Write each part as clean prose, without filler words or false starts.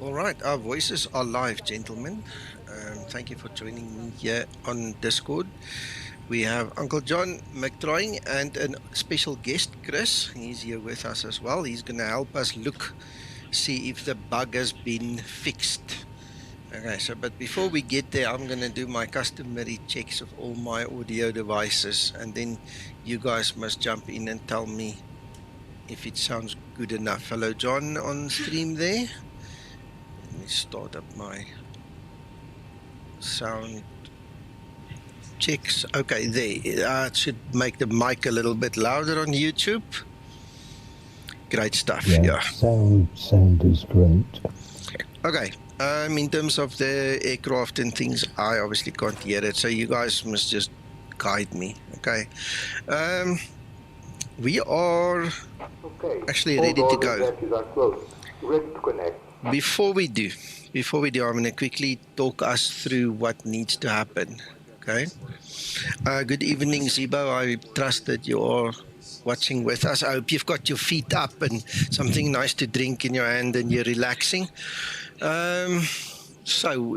All right, our voices are live, gentlemen. Thank you for joining me here on Discord. We have Uncle John McTroying and a special guest, Chris. He's here with us as well. He's going to help us see if the bug has been fixed. Okay, but before we get there, I'm going to do my customary checks of all my audio devices, and then you guys must jump in and tell me if it sounds good enough. Hello, John, on stream there. Let me start up my sound checks. Okay, there. It should make the mic a little bit louder on YouTube. Great stuff. Yeah. Sound is great. Okay. In terms of the aircraft and things, I obviously can't hear it, so you guys must just guide me. Okay. We are actually ready to go. Ready to connect. Before we do, I'm going to quickly talk us through what needs to happen. Okay. Good evening, Zibo. I trust that you are watching with us. I hope you've got your feet up and something nice to drink in your hand and you're relaxing. So,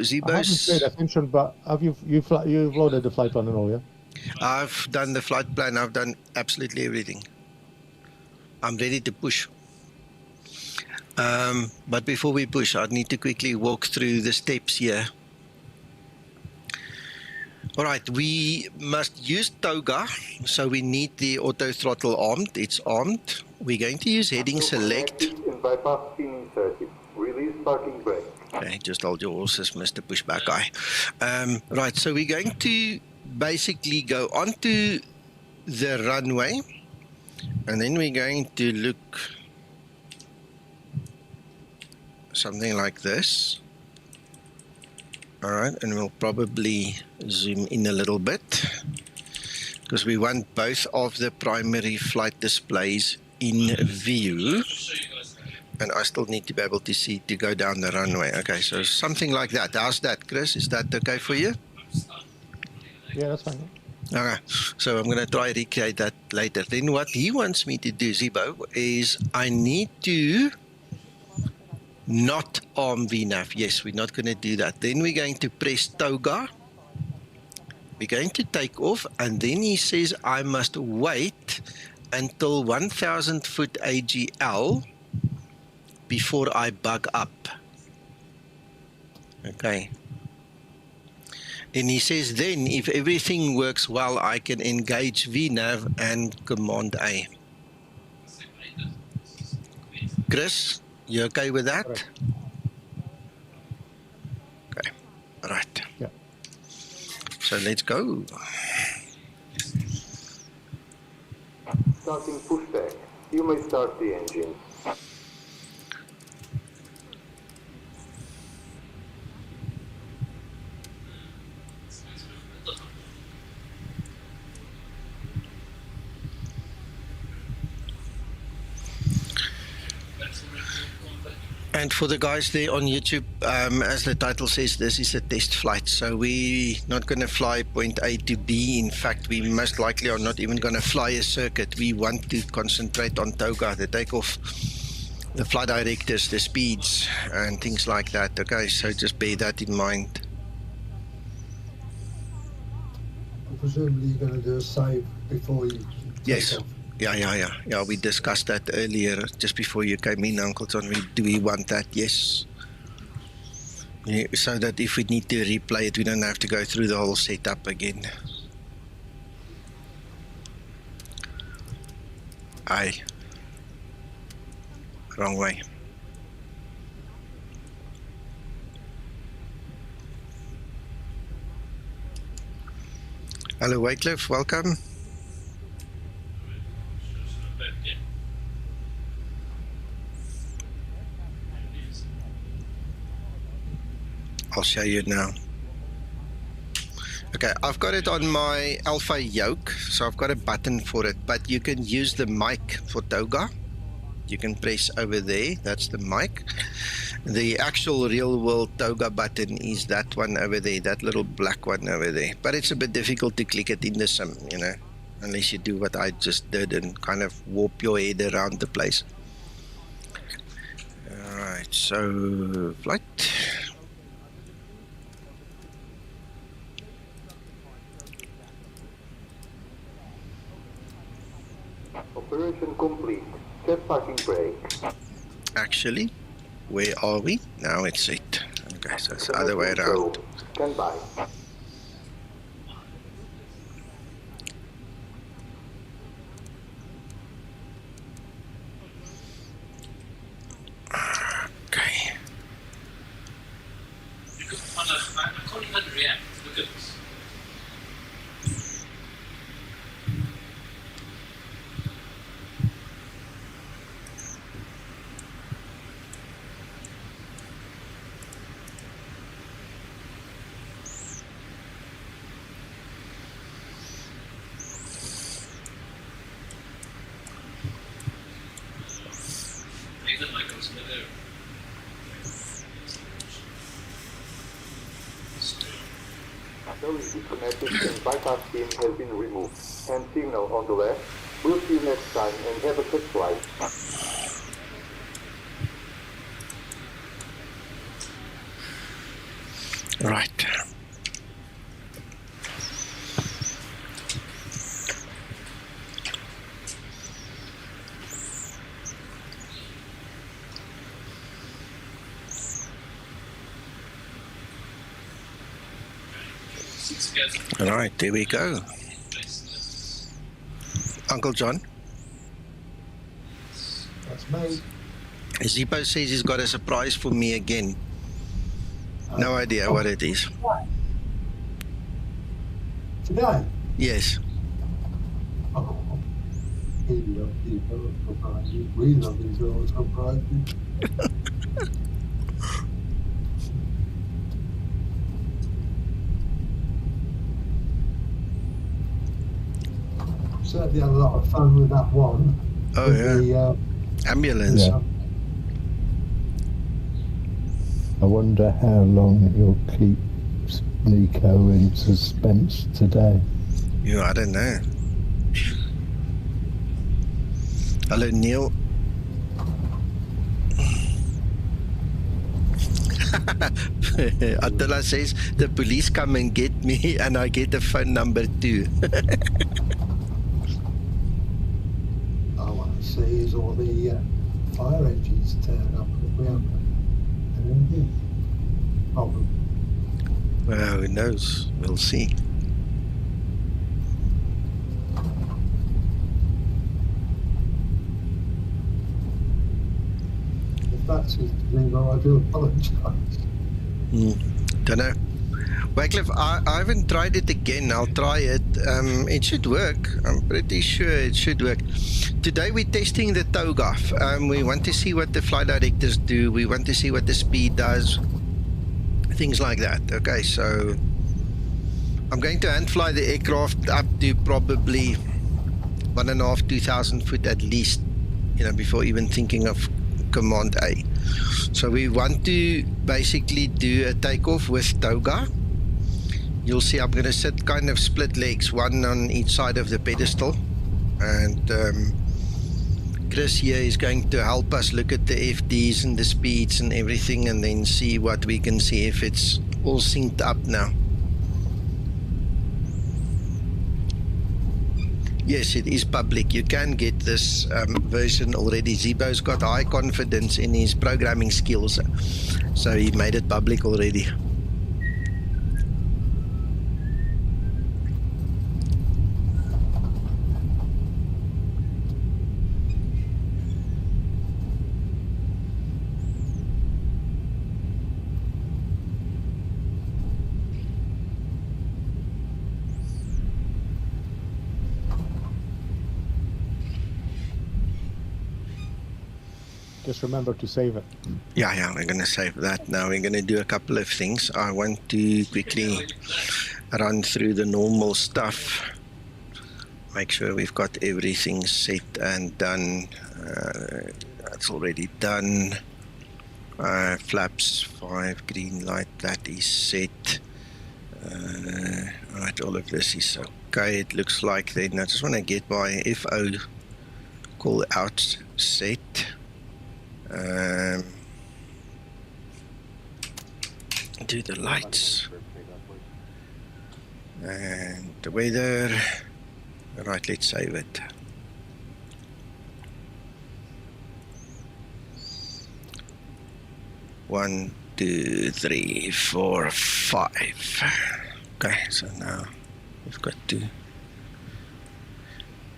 Zibo's... I haven't paid attention, but have you've loaded the flight plan and all, yeah? I've done the flight plan. I've done absolutely everything. I'm ready to push. But before we push, I need to quickly walk through the steps here. All right, we must use TOGA, so we need the auto throttle armed. It's armed. We're going to use heading select. Bypass spinning circuit. Release parking brake. Okay, just hold your horses, Mr. Pushback Guy. Right, so we're going to basically go onto the runway, and then we're going to look something like this. All right, and we'll probably zoom in a little bit because we want both of the primary flight displays in view, and I still need to be able to see to go down the runway. Okay, so something like that. How's that, Chris? Is that okay for you? Yeah, that's fine. Okay, so I'm going to try recreate that later. Then what he wants me to do, Zibo, is I need to not arm VNAV. Yes, we're not going to do that. Then we're going to press TOGA. We're going to take off, and then he says I must wait until 1,000 foot AGL before I bug up. Okay. And he says then if everything works well, I can engage VNAV and Command A. Chris, you okay with that? Right. Okay. All right. Yeah. So let's go. Starting pushback. You may start the engine. And for the guys there on YouTube, as the title says, this is a test flight. So we're not going to fly point A to B. In fact, we most likely are not even going to fly a circuit. We want to concentrate on TOGA, the takeoff, the flight directors, the speeds, and things like that. Okay, so just bear that in mind. Presumably you're going to do a save before you Yes. off. Yeah, we discussed that earlier, just before you came in, Uncle John. Do we want that? Yes. Yeah, so that if we need to replay it, we don't have to go through the whole setup again. Aye. Wrong way. Hello, Wycliffe. Welcome. I'll show you now. Okay, I've got it on my Alpha yoke, so I've got a button for it, but you can use the mic for TOGA. You can press over there, that's the mic. The actual real world TOGA button is that one over there, that little black one over there. But it's a bit difficult to click it in the sim, you know, unless you do what I just did and kind of warp your head around the place. All right. Right, so flight. Operation complete. Set parking brake. Actually, where are we? Now it's set. Okay, so it's the other way around. Stand by. Okay. I can't even react. Look at this. Even like I was never. Very disconnected and bypass beam has been removed. And signal on the left. We'll see you next time and have a good flight. Right. All right, there we go. Uncle John, That's me. Zibo says he's got a surprise for me again. No idea what it is. Today? Yes. Oh, he loves these little surprises. We love these little surprises. Certainly had a lot of fun with that one. Oh, with yeah. The, Ambulance. Yeah. I wonder how long you'll keep Nico in suspense today. Yeah, I don't know. Hello, Neil. Attila says the police come and get me and I get a phone number too. I want to see is all the fire engines turn up if we haven't. And then, probably. Well, who knows? We'll see. If that's his Zibo, I do apologise. Don't know. Wycliffe, I haven't tried it again. I'll try it. It should work. I'm pretty sure it should work. Today we're testing the TOGA. We want to see what the flight directors do. We want to see what the speed does. Things like that. Okay, so I'm going to hand fly the aircraft up to probably 1.5, 2,000 foot at least, you know, before even thinking of Command A. So we want to basically do a takeoff with TOGA. You'll see I'm going to sit kind of split legs, one on each side of the pedestal, and Chris here is going to help us look at the FDs and the speeds and everything, and then see what we can see if it's all synced up now. Yes, it is public. You can get this version already. Zibo's got high confidence in his programming skills, so he made it public already. Just remember to save it. Yeah, we're going to save that now. We're going to do a couple of things. I want to quickly run through the normal stuff. Make sure we've got everything set and done. That's already done. Flaps 5, green light, that is set. Alright, all of this is okay. It looks like then I just want to get my FO call out set. Do the lights. And the weather. Right, let's save it. One, 2, 3, 4, 5. Okay, so now we've got to.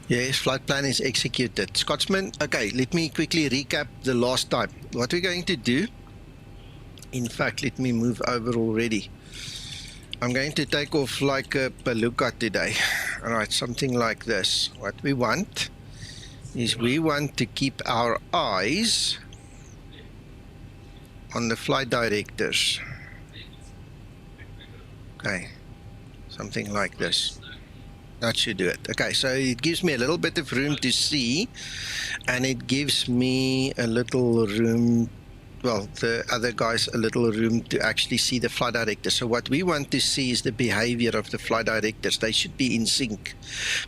Yes, flight plan is executed. Scotsman, okay, let me quickly recap the last time. What we're going to do, in fact, let me move over already. I'm going to take off like a palooka today. All right, something like this. What we want is we want to keep our eyes on the flight directors. Okay, something like this. That should do it. Okay, so it gives me a little bit of room to see, and it gives me a little room, well, the other guys a little room to actually see the flight directors. So what we want to see is the behavior of the flight directors. They should be in sync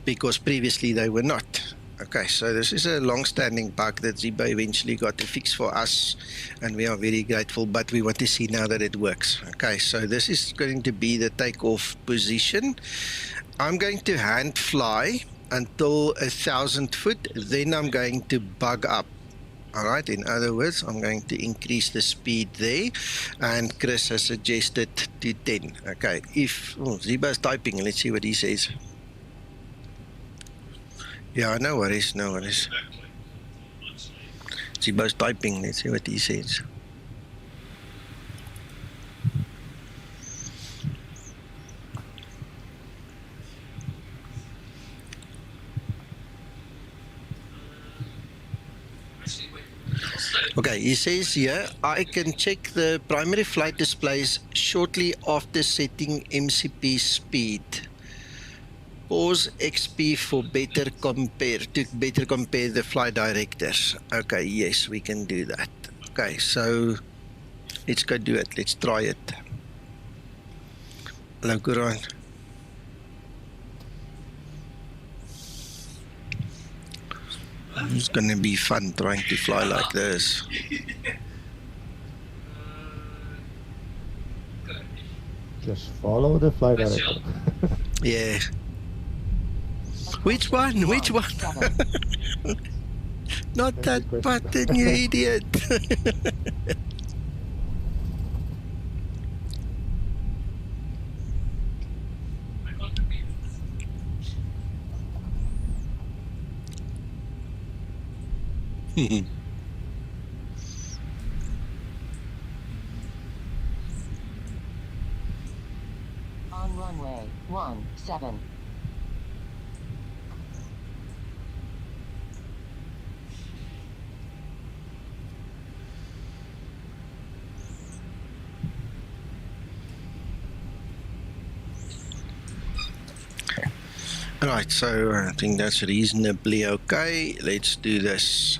because previously they were not. Okay, so this is a long-standing bug that Zibo eventually got to fix for us, and we are very grateful, but we want to see now that it works. Okay, so this is going to be the takeoff position. I'm going to hand fly until 1,000 foot, then I'm going to bug up. All right, in other words, I'm going to increase the speed there, and Chris has suggested to 10. Okay, if Ziba's typing, let's see what he says. Yeah, no worries, no worries. Ziba's typing, let's see what he says. Okay, he says here, I can check the primary flight displays shortly after setting MCP speed. Pause XP for better compare, to better compare the flight directors. Okay, yes, we can do that. Okay, so let's go do it. Let's try it. Hello, Quran. It's gonna be fun trying to fly like this. Just follow the flight director. Yeah. Which one? Which one? Not that button, you idiot. On runway 17. Right, so I think that's reasonably okay. Let's do this.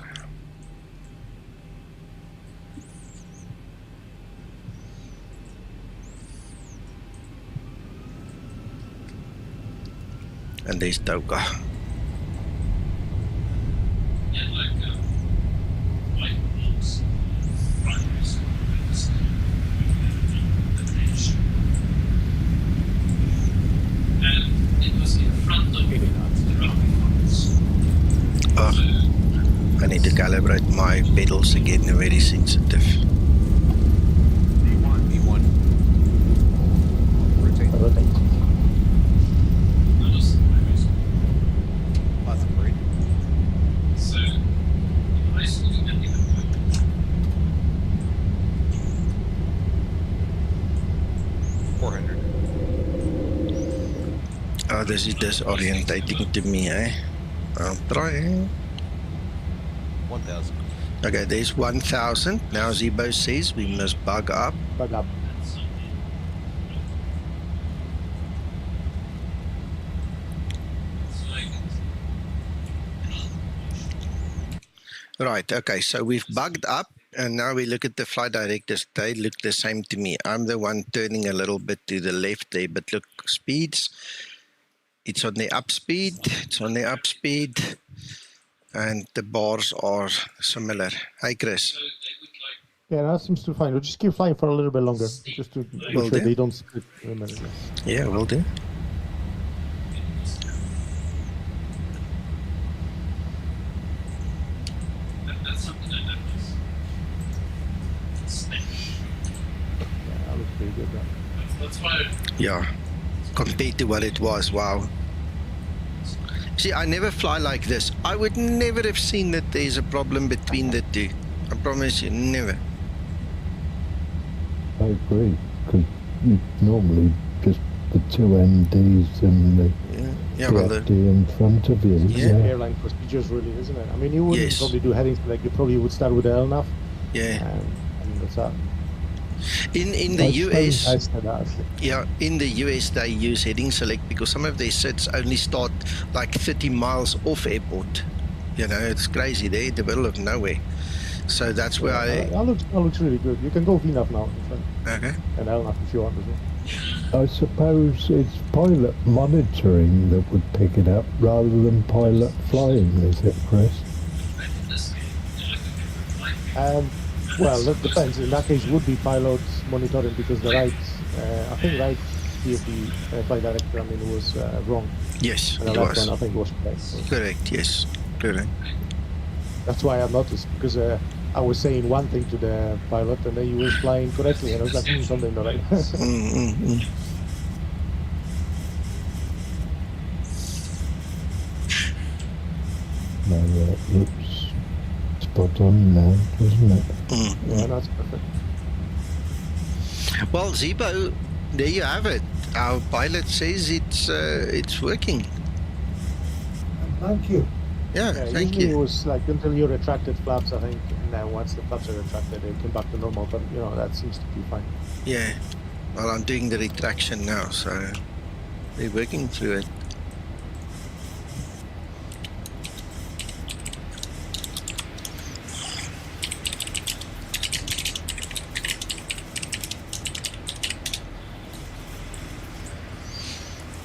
And there's TOGA. Yeah, like white balls, primers, and it was in front of the ground parts. Oh, I need to calibrate my pedals again, they're very sensitive. V1. Rotate. Lots of brain. So, I still didn't even work. Oh, this is disorientating to me, eh? I'm trying. 1,000. Okay, there's 1,000. Now Zibo says we must bug up. Bug up. Right, okay, so we've bugged up, and now we look at the flight directors. They look the same to me. I'm the one turning a little bit to the left there, but look, speeds. It's on the up speed, it's on the up speed, and the bars are similar. Hi, Chris. So they would like Yeah, that seems to fine. We'll just keep flying for a little bit longer, just to make Will sure do. they don't split in a minute. Yeah, will do. That's something I noticed. Yeah, that looks pretty good. Right? That's why. Yeah, compared to what it was, wow. See, I never fly like this. I would never have seen that there's a problem between the two. I promise you, never. I agree, because you normally just the two NDs and the Yeah, well, FD in front of you. Yeah. Yeah. Airline procedures, really, isn't it? I mean, you wouldn't Yes. probably do heading select. You probably would start with the LNAV, yeah. and that's that. In the I suppose I US, said that, actually. yeah, in the US they use heading select because some of their sets only start like 30 miles off airport. You know, it's crazy. They're in the middle of nowhere. So that's where Yeah, that looks really good. You can go VNAV now, in fact, Okay. and LNAV if you want as well. I suppose it's pilot monitoring that would pick it up rather than pilot flying, is it, Chris? Well, that depends. In that case, would be pilots monitoring because the right, I think right TFD flight director, I mean, was wrong, Yes, and the it left was. one I think was correct. So Correct, yes. Correct. that's why I noticed, because I was saying one thing to the pilot and then he was flying correctly, and I was like, something not right. No, it looks spot on now, doesn't it? Yeah, that's perfect. Well, Zibo, there you have it. Our pilot says it's working. Thank you. Yeah, Yeah, thank usually it you. was like until you retracted flaps, I think, and then once the flaps are retracted, it came back to normal. But you know, that seems to be fine. Yeah. Well, I'm doing the retraction now, so they're working through it.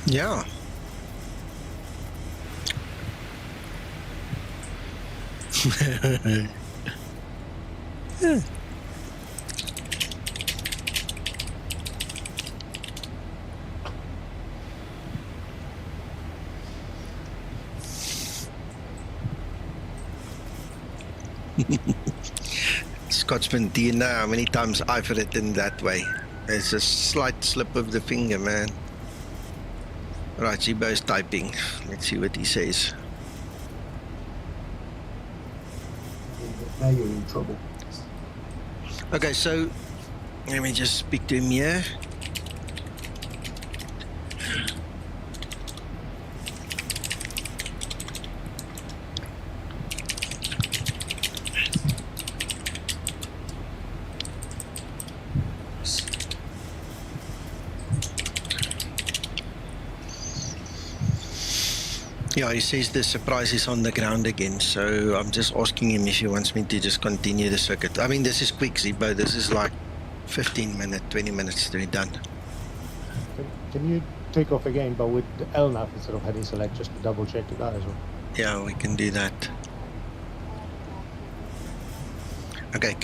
Yeah. Yeah. Scotsman, do you know how many times I've written that way? It's a slight slip of the finger, man. Right, Zibo's typing. Let's see what he says. Now you're in trouble. Okay, so let me just speak to him here. Yeah, he says the surprise is on the ground again, so I'm just asking him if he wants me to just continue the circuit. I mean, this is quick, Zibo. This is like 15 minutes, 20 minutes to be done. Can you take off again, but with the LNAV instead of heading select, just to double check that as well? Yeah, we can do that. Okay,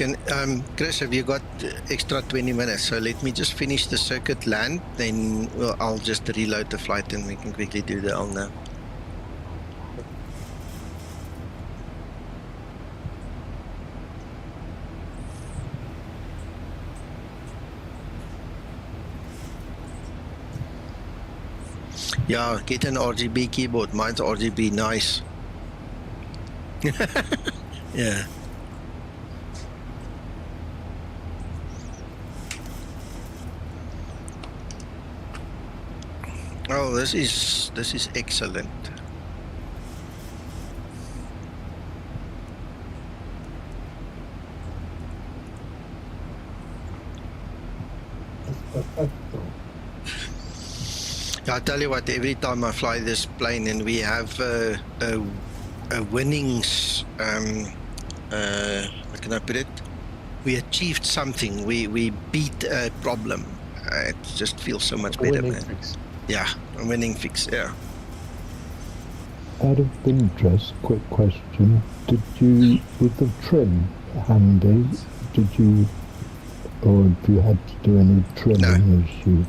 Chris, have you got extra 20 minutes? So let me just finish the circuit land, then I'll just reload the flight and we can quickly do the LNAV. Yeah, get an RGB keyboard. Mine's RGB, nice. Yeah. Oh, this is excellent. Perfecto. I tell you what, every time I fly this plane and we have a winnings, how can I put it? We achieved something. We beat a problem. It just feels so much better, man. Fix. Yeah, a winning fix. Yeah. Out of interest, quick question. Did you, with the trim handy, did you, or have you had to do any trimming as you?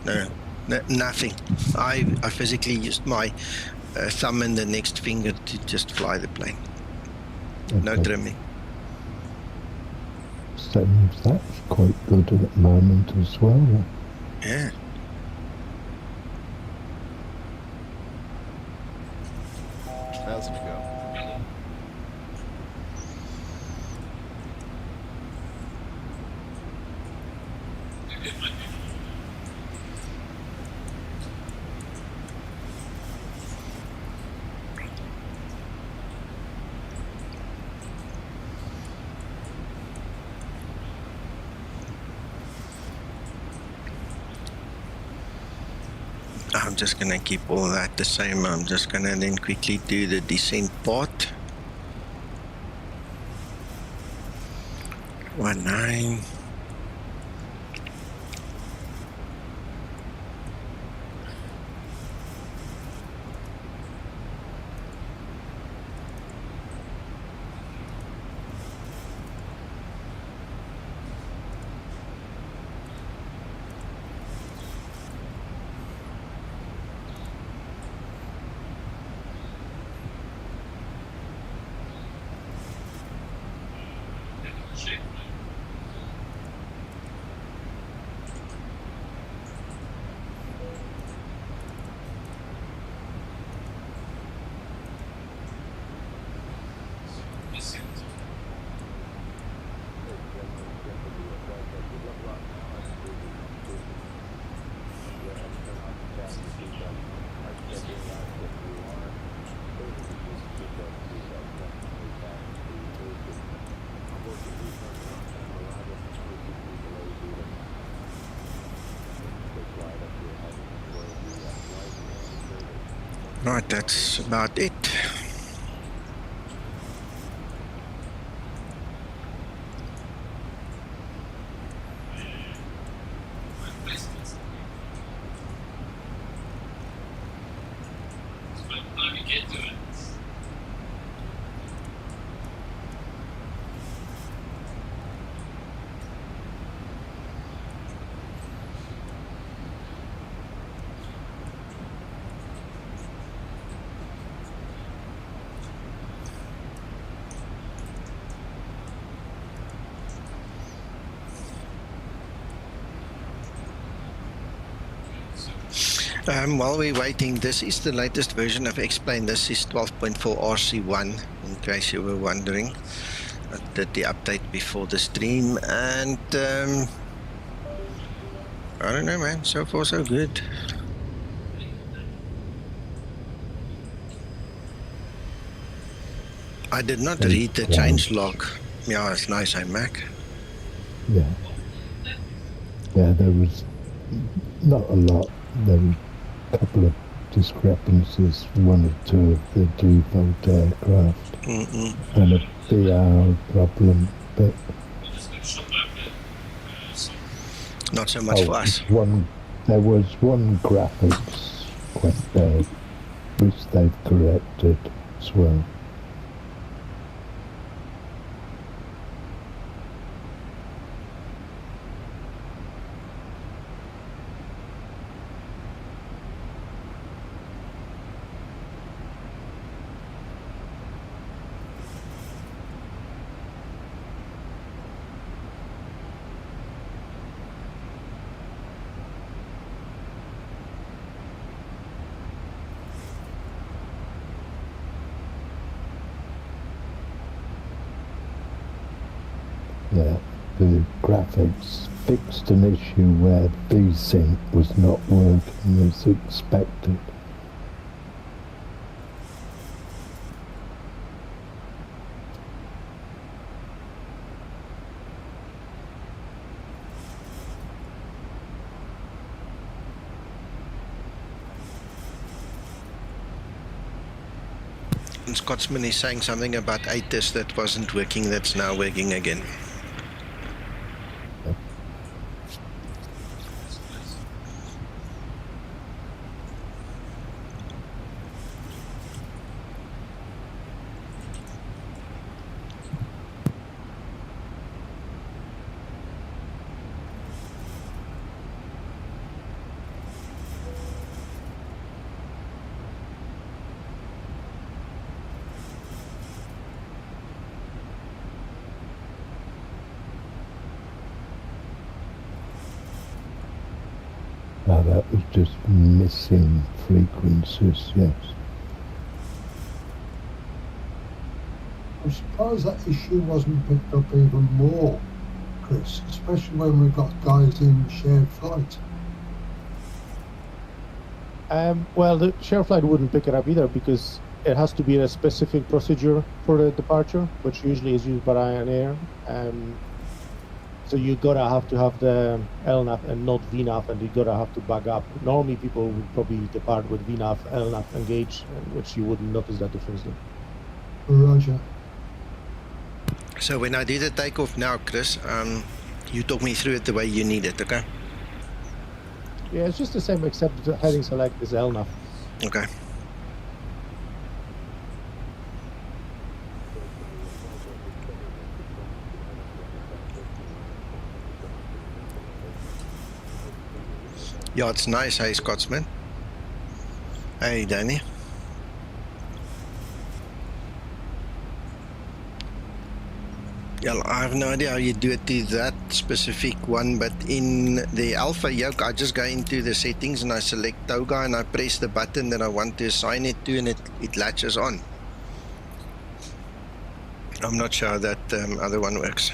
No, nothing. I physically used my thumb and the next finger to just fly the plane. No Okay. trimming. So that's quite good at the moment as well. Yeah. How's it go? I'm just going to keep all that the same. I'm just going to then quickly do the descent part. 19. Right, that's about it. While we're waiting, this is the latest version of X-Plane. This is 12.4 RC1, in case you were wondering. I did the update before the stream, and I don't know, man. So far, so good. I did not read the change log. Yeah, it's nice, Mac. Yeah. Yeah, there was not a lot. There were a couple of discrepancies, one or two of the default aircraft, and a VR problem, but not so much for us. There was one graphics quite bad, which they've corrected as well. Yeah, the graphics fixed an issue where VSync was not working as expected. And Scotsman is saying something about ATIS that wasn't working, that's now working again. No, that was just missing frequencies, yes. I'm surprised that issue wasn't picked up even more, Chris, especially when we've got guys in shared flight. Well, the share flight wouldn't pick it up either because it has to be a specific procedure for the departure, which usually is used by Ryanair. So you gotta have to have the LNAV and not VNAV, and you gotta have to back up. Normally, people would probably depart with VNAV, LNAV engaged, which you wouldn't notice that difference then. Roger. So when I do the takeoff now, Chris, you talk me through it the way you need it, okay? Yeah, it's just the same except the heading select is LNAV. Okay. Yeah, it's nice, hey Scotsman. Hey Danny. Yeah, I have no idea how you do it to that specific one, but in the alpha yoke, I just go into the settings and I select TOGA and I press the button that I want to assign it to, and it latches on. I'm not sure how that other one works.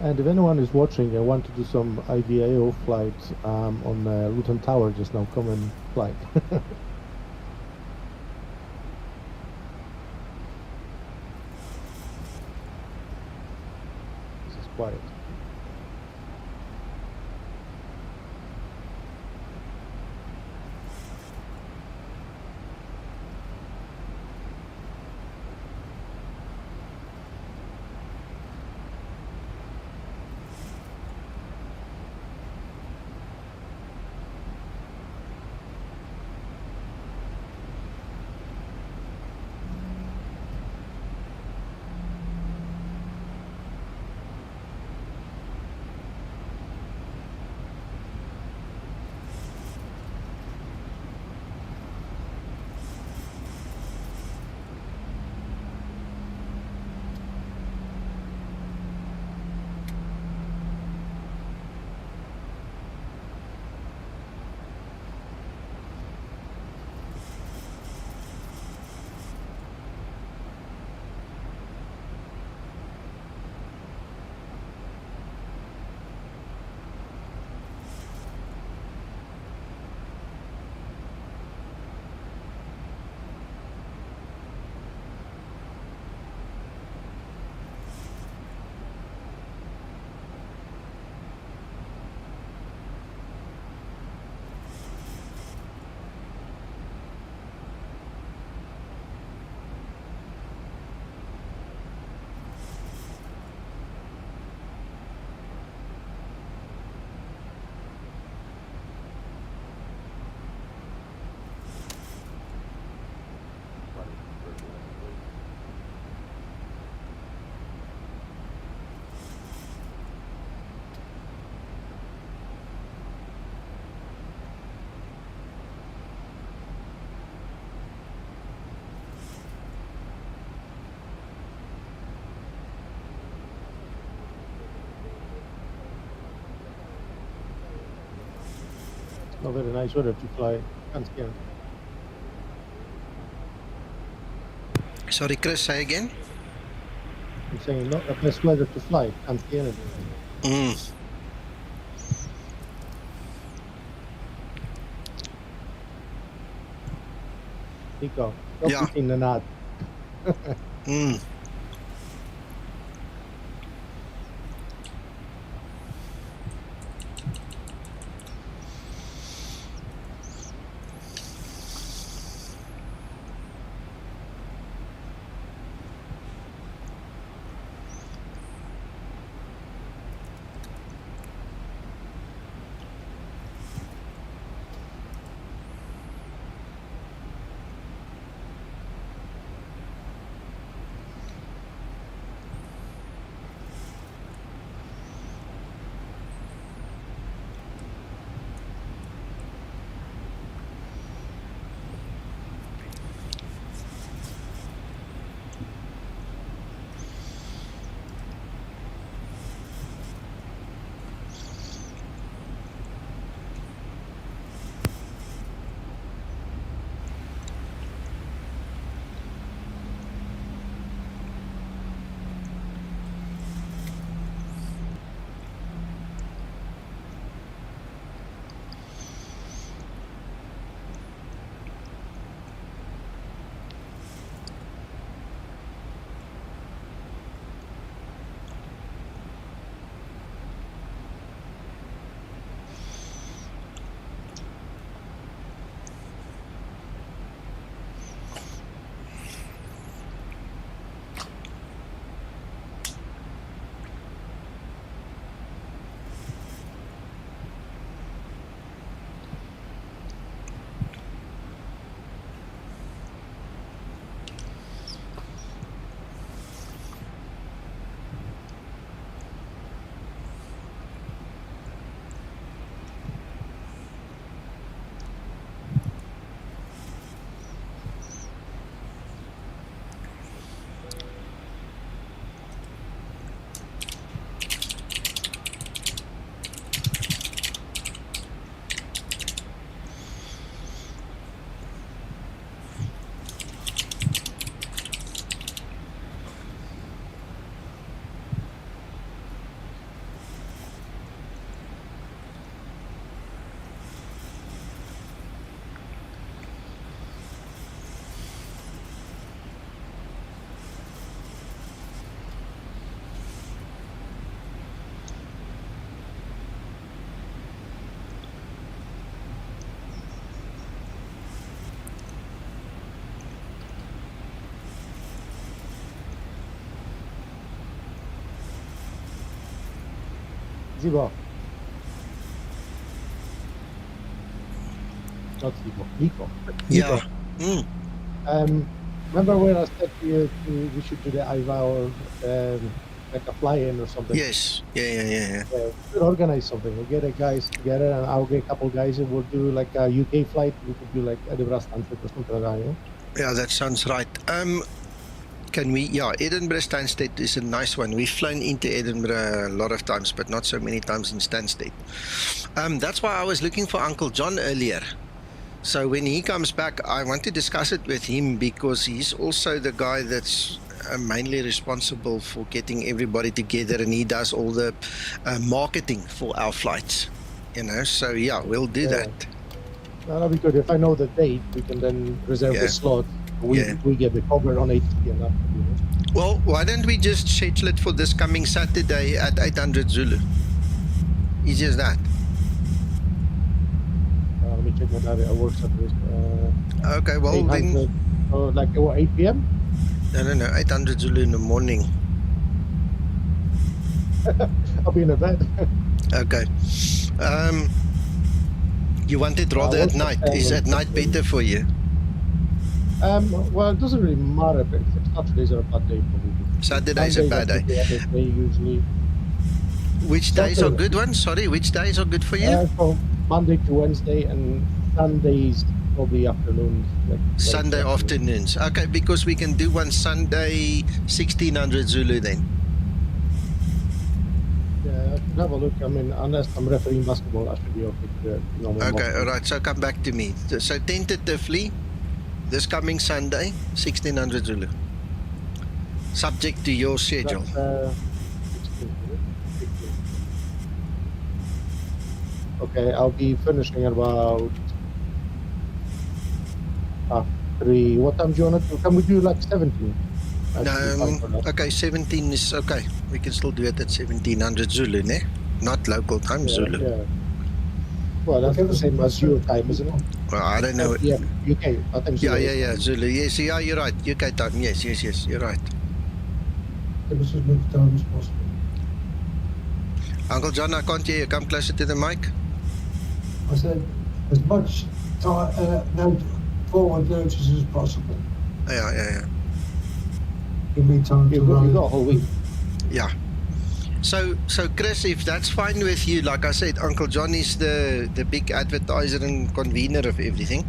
And if anyone is watching and want to do some IVAO flight on Luton Tower, just now come and fly. This is quiet. Not very nice weather to fly. Can't ski. Sorry, Chris, say again? I'm saying not the best weather to fly. Can't ski anything. Nico, stop Yeah. eating the nut. Mm. Zibo. Not Zibo. Nico. Nico. Yeah. Mm. Remember when I said to you we should do the IVA or like a fly-in or something? Yes. Yeah. Yeah, we should organize something. We'll get the guys together and I'll get a couple guys and we'll do like a UK flight. We could do like Edinburgh Stansted or something like that, you know? Yeah, that sounds right. Can we? Yeah, Edinburgh Stansted is a nice one. We've flown into Edinburgh a lot of times, but not so many times in Stansted. That's why I was looking for Uncle John earlier. So when he comes back, I want to discuss it with him because he's also the guy that's mainly responsible for getting everybody together, and he does all the marketing for our flights. You know, so yeah, we'll do that. That'll be good. If I know the date, we can then reserve the slot. We get the cover on HT and that. You know? Well, why don't we just schedule it for this coming Saturday at 800 Zulu? Easy as that. Let me check my diary. I work Saturdays. Okay, well then. Like 8 p.m. No, 800 Zulu in the morning. I'll be in bed. Okay. You want it rather at night? Is at night better for you? Well, it doesn't really matter. But Saturdays are a bad day for me. Saturday's a bad day. Usually. Which days are good ones? Sorry, which days are good for you? From Monday to Wednesday, and Sundays probably afternoons. Sunday afternoons. Okay, because we can do one Sunday 1600 Zulu then. Yeah, I can have a look. I mean, unless I'm refereeing basketball, I should be okay. Okay, all right. So come back to me. So tentatively, this coming Sunday, 1600 Zulu. Subject to your schedule. Okay, I'll be finishing at about 3. What time do you want to do? Can we do like 17? I should be fine for that. Okay, 17 is okay. We can still do it at 1700 Zulu, ne? Not local time, Zulu. Yeah. Well, that's Give the us same a as your time, isn't it? Well, I don't know. 4 p.m. UK. I think Yeah, Zulu. Zulu. Yes, yeah, you're right. UK time. Yes, you're right. Give us as much time as possible. Uncle John, I can't hear you. Come closer to the mic. I said as much time, forward notice as possible. Yeah. Give me time to You run. got a whole week. Yeah. So Chris, if that's fine with you, like I said, Uncle John is the big advertiser and convener of everything.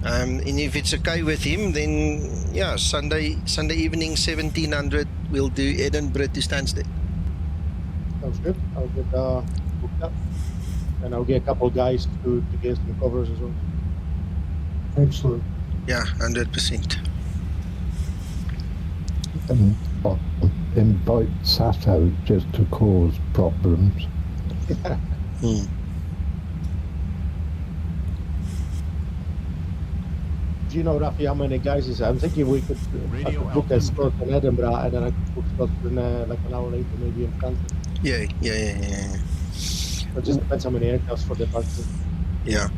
And if it's okay with him, then yeah, Sunday evening 1700 we'll do Edinburgh to Stansted. Sounds good. I'll get booked up. And I'll get a couple guys to get some covers as well. Excellent. Yeah, 100%. And invite Sato just to cause problems. Do you know roughly how many guys is? I'm thinking we could I could book a slot in Edinburgh and then I could book slots in like an hour later, maybe in Frankfurt. Yeah. It just depends how many aircrafts for the party. Yeah.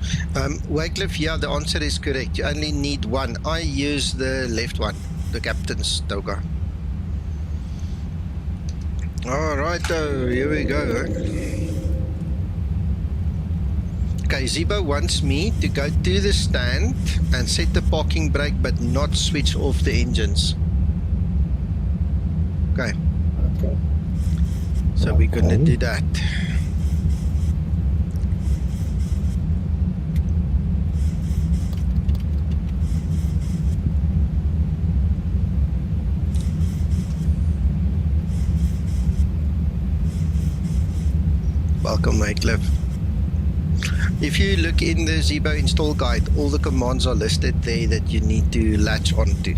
Wycliffe, yeah, the answer is correct. You only need one. I use the left one, the captain's toga. All right, here we go. Okay, Zibo wants me to go to the stand and set the parking brake but not switch off the engines. Okay. So we're going to do that. Welcome, Wycliffe. If you look in the Zibo install guide, all the commands are listed there that you need to latch onto.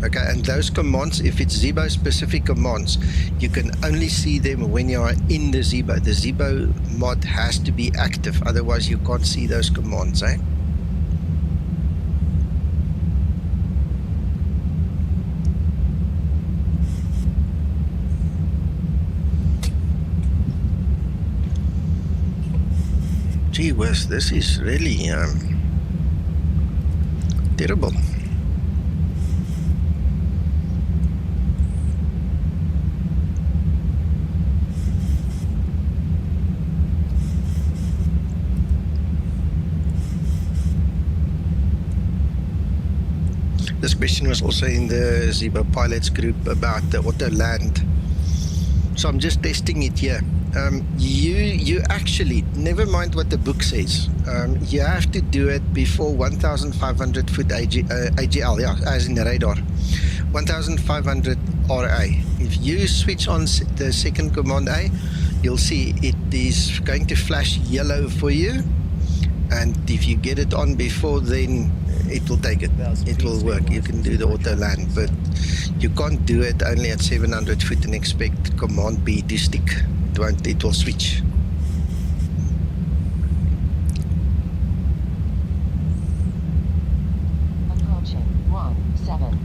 Okay, and those commands, if it's Zibo specific commands, you can only see them when you are in the Zibo. The Zibo mod has to be active, otherwise you can't see those commands, eh? Gee whiz, this is really terrible. This question was also in the Zibo pilots group about the auto land. So I'm just testing it here. You actually, never mind what the book says, you have to do it before 1,500 foot AGL, yeah, as in the radar. 1,500 RA. If you switch on the second command A, you'll see it is going to flash yellow for you. And if you get it on before then, it will take it. It will work. You can do the auto land, but you can't do it only at 700 feet and expect command B to stick. It will switch. Approaching 17.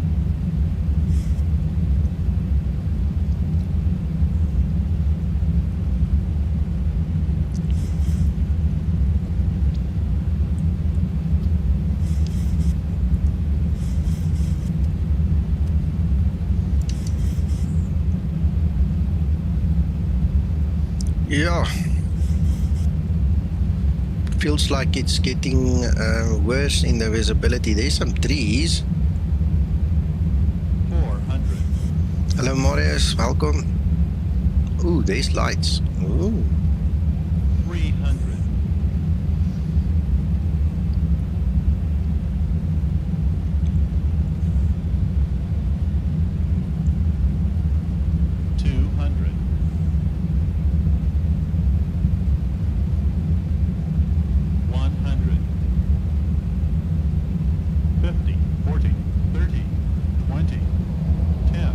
Yeah, feels like it's getting worse in the visibility. There's some trees. 400. Hello Marius, welcome. Ooh, there's lights. Ooh. 300. 200. 100. 50, 40, 30, 20, 10.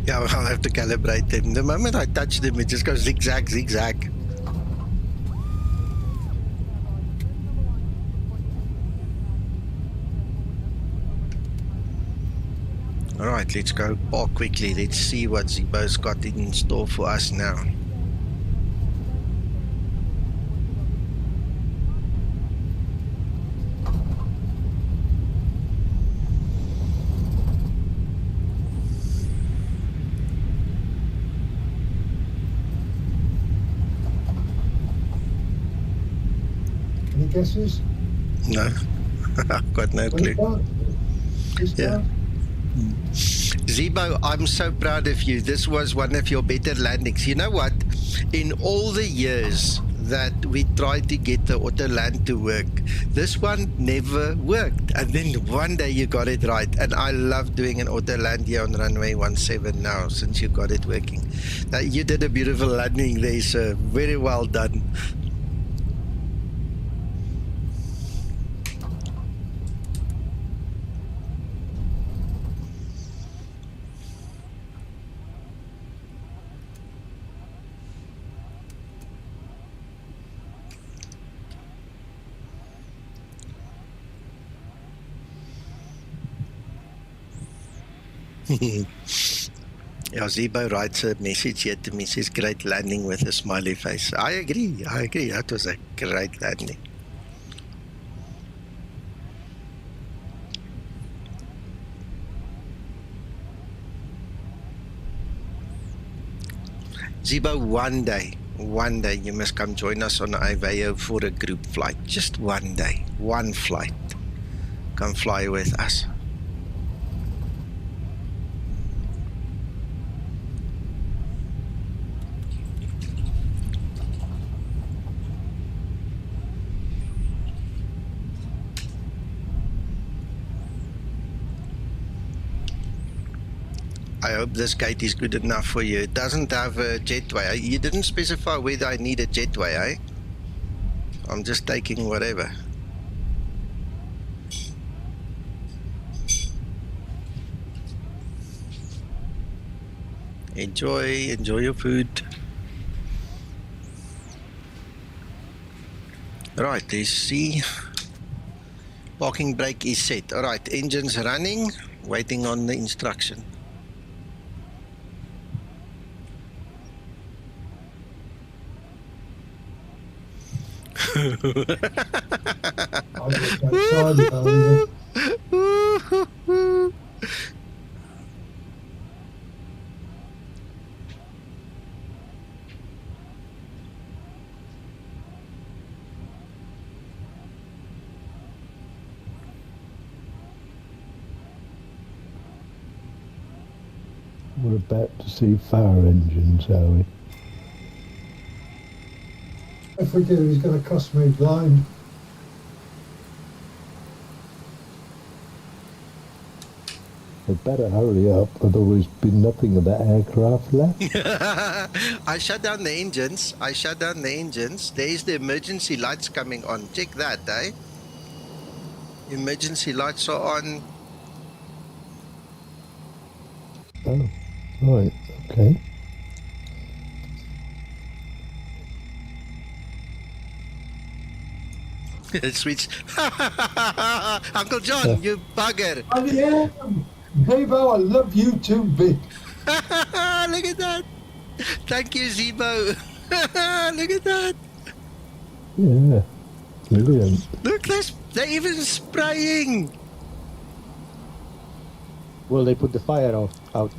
Yeah, I'll have to calibrate them. The moment I touch them, it just goes zigzag, zigzag. All right, let's go park quickly. Let's see what Zibo's got in store for us now. Any guesses? No, I've got no clue. Yeah. Zibo, I'm so proud of you. This was one of your better landings. You know what? In all the years that we tried to get the auto land to work, this one never worked. And then one day you got it right. And I love doing an auto land here on runway 17 now, since you got it working. Now, you did a beautiful landing there, sir. Very well done. Yeah, Zibo writes a message here to me, says great landing with a smiley face. I agree, that was a great landing. Zibo, one day you must come join us on Iveo for a group flight. Just one day, one flight. Come fly with us. I hope this gate is good enough for you. It doesn't have a jetway. You didn't specify whether I need a jetway, eh? I'm just taking whatever. Enjoy your food. Right, let's see. Parking brake is set. All right, engine's running, waiting on the instruction. I was outside about it. We're about to see fire engines, are we? If we do, he's going to cost me blind. We better hurry up, otherwise be nothing of that aircraft left. I shut down the engines. There's the emergency lights coming on. Check that, eh? Emergency lights are on. Oh, right, okay. Switch. Uncle John, you bugger. I am! Zibo, I love you too big. Look at that. Thank you, Zibo. Look at that. Yeah, brilliant. Look, they're even spraying. Well, they put the fire out. Well,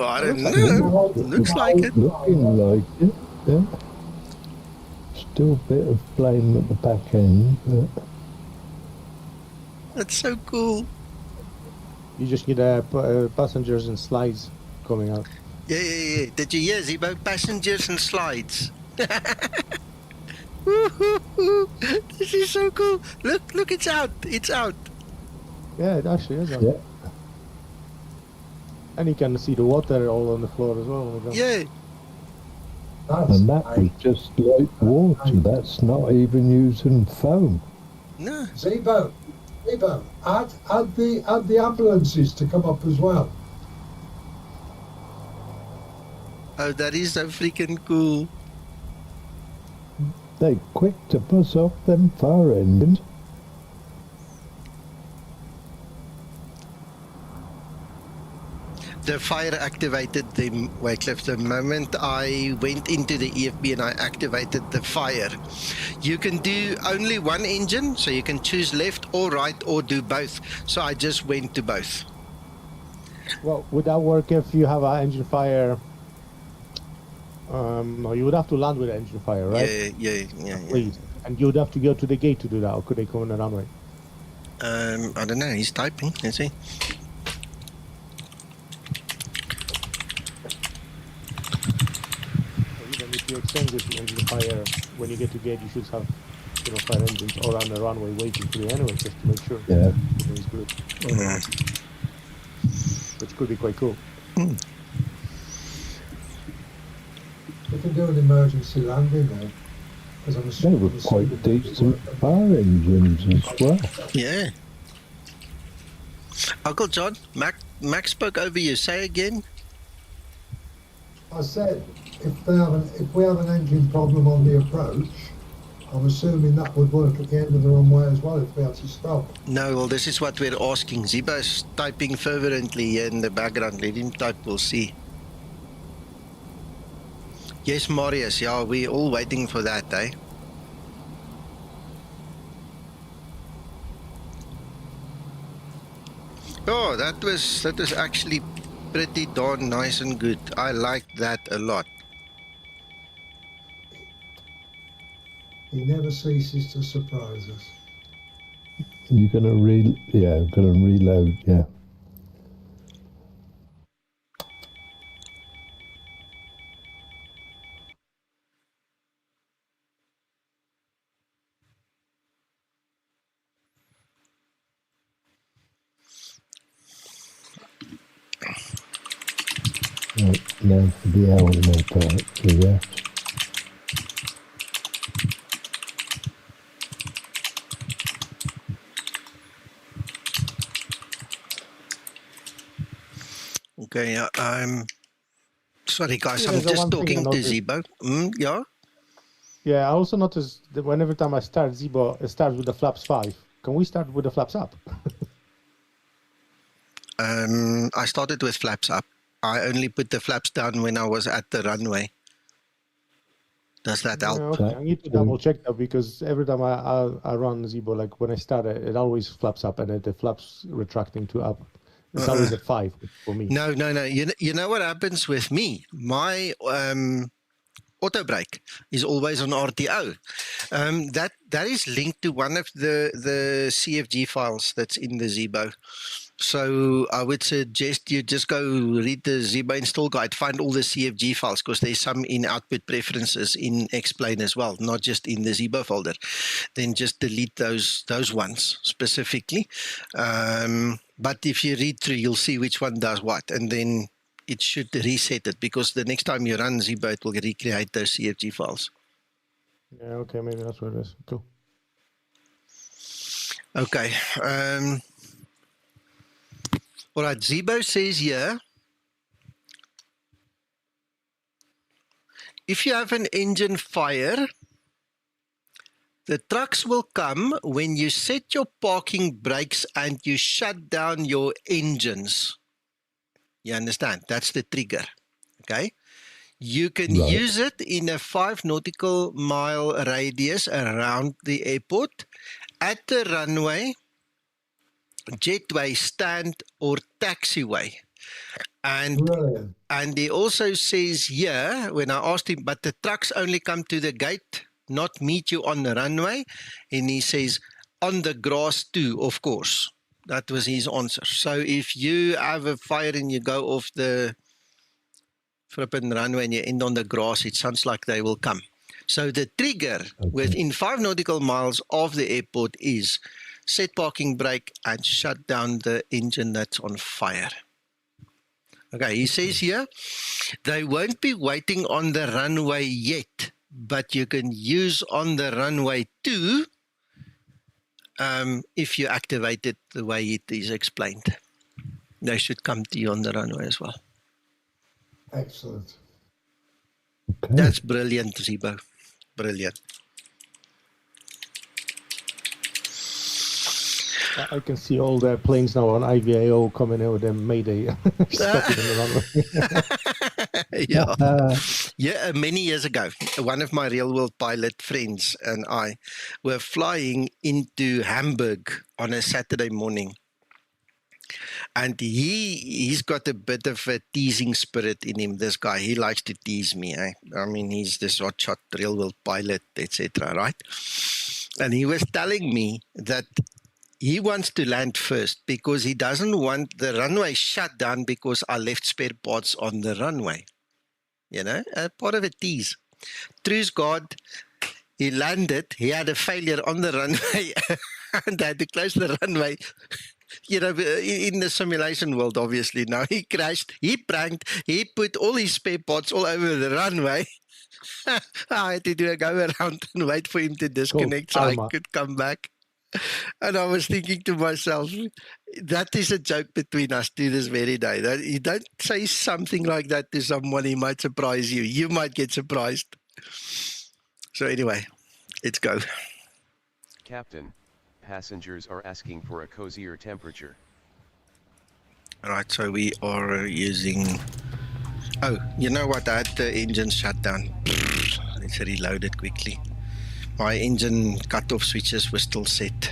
I don't know. Looks like it. Looking like it, yeah. Still a bit of flame at the back end, but... That's so cool. You just need passengers and slides coming out. Yeah. Did you hear, Zibo? Passengers and slides. This is so cool. Look, it's out. Yeah, it actually is. Yeah. And you can see the water all on the floor as well. Yeah. And that was just like water, that's not even using foam. No. Zibo, add the ambulances to come up as well. Oh, that is so freaking cool. They quick to buzz off them fire engines. The fire activated them, Wycliffe. The moment I went into the EFB and I activated the fire. You can do only one engine, so you can choose left or right or do both. So I just went to both. Well, would that work if you have an engine fire? No, you would have to land with an engine fire, right? Yeah. Please. And you would have to go to the gate to do that, or could they come on the runway? I don't know. He's typing. Let's see. Even if you extend this engine fire, when you get to gate, you should have, fire engines or on the runway waiting for you anyway, just to make sure. Yeah. It's good. Which could be quite cool. We can do an emergency landing now. Because I'm They assuming were quite decent fire engines as well. Yeah. Uncle John, Max spoke over you. Say again. I said, if we have an engine problem on the approach, I'm assuming that would work at the end of the runway as well if we had to stop. No, well, this is what we're asking. Zibo's typing fervently here in the background. Let him type, we'll see. Yes, Marius, yeah, we're all waiting for that, eh? Oh, that was actually pretty darn nice and good. I liked that a lot. He never ceases to surprise us. You're gonna reload, yeah. Right, now for the animal part, so yeah. Okay, sorry guys, Yeah, I'm the just one thing I talking to noticed- Zibo. Yeah? Yeah, I also noticed that whenever time I start Zibo, it starts with the flaps 5. Can we start with the flaps up? I started with flaps up. I only put the flaps down when I was at the runway. Does that help? Yeah, okay. I need to double check that because every time I run Zibo, like when I start it always flaps up and the flaps retracting to up. It's always at 5 for me. No. You know what happens with me? My auto brake is always on RTO. That is linked to one of the CFG files that's in the Zibo. So I would suggest you just go read the Zibo install guide, find all the CFG files because there's some in output preferences in Explain as well, not just in the Zibo folder. Then just delete those ones specifically. But if you read through, you'll see which one does what, and then it should reset it because the next time you run Zibo, it will recreate those CFG files. Yeah, okay, maybe that's what it is. Cool. Okay. All right, Zibo says here, if you have an engine fire, the trucks will come when you set your parking brakes and you shut down your engines. You understand? That's the trigger. Okay? You can use it in a 5 nautical mile radius around the airport, at the runway, jetway, stand, or taxiway. And he also says here, when I asked him, but the trucks only come to the gate, not meet you on the runway. And he says, on the grass too, of course. That was his answer. So if you have a fire and you go off the flipping runway and you end on the grass, it sounds like they will come. So the trigger within 5 nautical miles of the airport is set parking brake and shut down the engine that's on fire. Okay, he says here, they won't be waiting on the runway yet, but you can use on the runway too if you activate it the way it is explained. They should come to you on the runway as well. Excellent. Okay. That's brilliant, Zibo. Brilliant. I can see all the planes now on IVAO coming out and Mayday stopping on the runway. Yeah, many years ago, one of my real world pilot friends and I were flying into Hamburg on a Saturday morning. And he's got a bit of a teasing spirit in him, this guy. He likes to tease me. I mean, he's this hotshot real world pilot, etc., right? And he was telling me that he wants to land first because he doesn't want the runway shut down because I left spare parts on the runway. You know, part of a tease. True's God, he landed, he had a failure on the runway and they had to close the runway. You know, in the simulation world, obviously, now he crashed, he pranked, he put all his spare parts all over the runway. I had to do a go around and wait for him to disconnect so I could come back. And I was thinking to myself, that is a joke between us to this very day. That you don't say something like that to someone, he might surprise you. You might get surprised. So anyway, let's go. Captain, passengers are asking for a cozier temperature. All right, so we are using... Oh, you know what? I had the engine shut down. Let's reload it quickly. My engine cutoff switches were still set.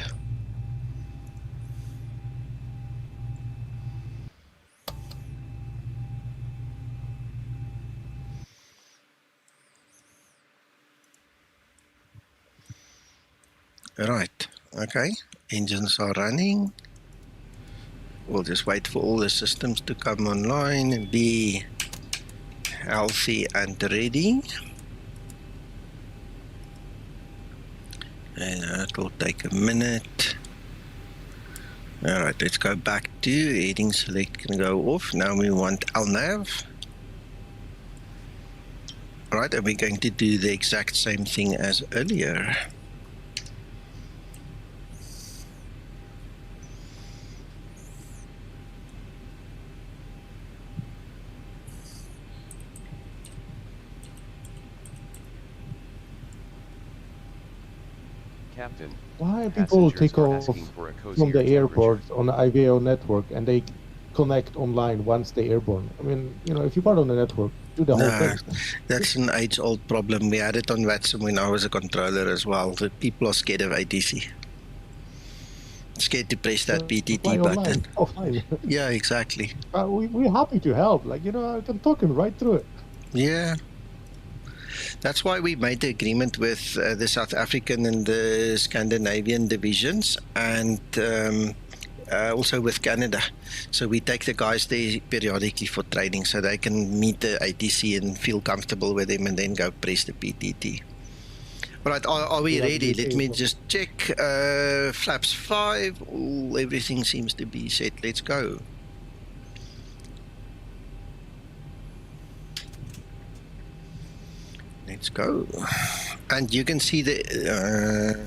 Right, okay. Engines are running. We'll just wait for all the systems to come online and be healthy and ready. And that will take a minute. Alright, let's go back to heading select can go off. Now we want LNAV. Alright, and we're going to do the exact same thing as earlier. Captain, why people take off from the airport on the IVAO network and they connect online once they're airborne? I mean, you know, if you're part of the network, do the whole thing. That's an age-old problem. We had it on Watson when I was a controller as well. The people are scared of ATC. Scared to press that PTT button. Offline. Yeah, exactly. We're happy to help. Like, you know, I can talk him right through it. Yeah. That's why we made the agreement with the South African and the Scandinavian divisions, and also with Canada. So we take the guys there periodically for training so they can meet the ATC and feel comfortable with them and then go press the PTT. All right, are we ready? Let me just check. Flaps 5, everything seems to be set. Let's go. Let's go. And you can see the...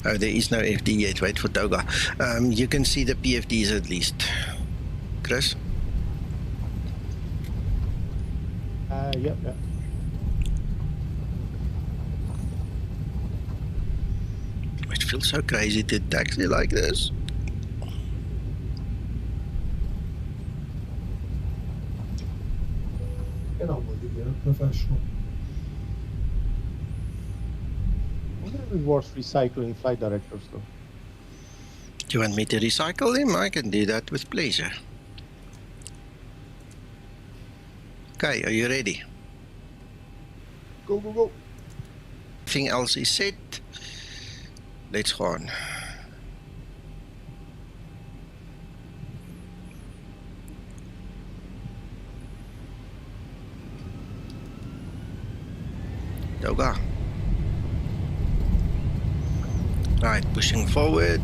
oh, there is no FD yet. Wait for TOGA. You can see the PFDs at least. Chris? Yep. It feels so crazy to taxi like this. Get on with it, you're a professional. What are the worst recycling flight directors, though? Do you want me to recycle them? I can do that with pleasure. Okay, are you ready? Go, go, go. Everything else is set. Let's go on. TOGA. Right, pushing forward.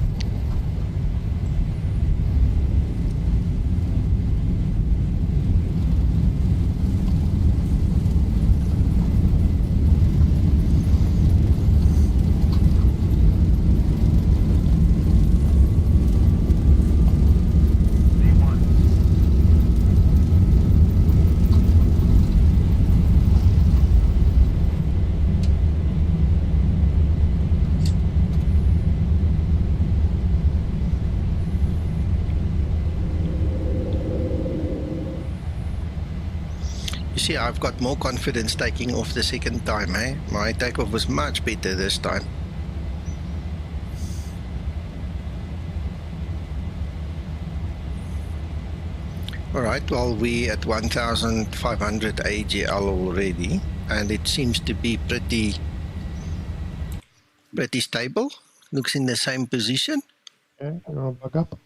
see, I've got more confidence taking off the second time, eh? My takeoff was much better this time. Alright, well, we at 1500 AGL already, and it seems to be pretty stable. Looks in the same position. Okay, I'm gonna back up.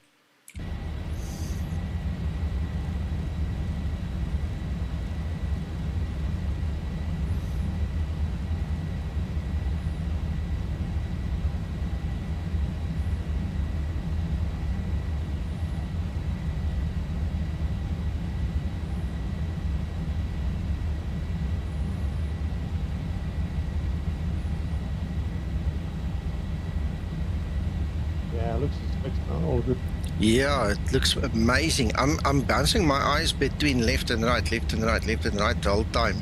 Yeah, looks all good. Yeah, it looks amazing. I'm bouncing my eyes between left and right, left and right, left and right the whole time.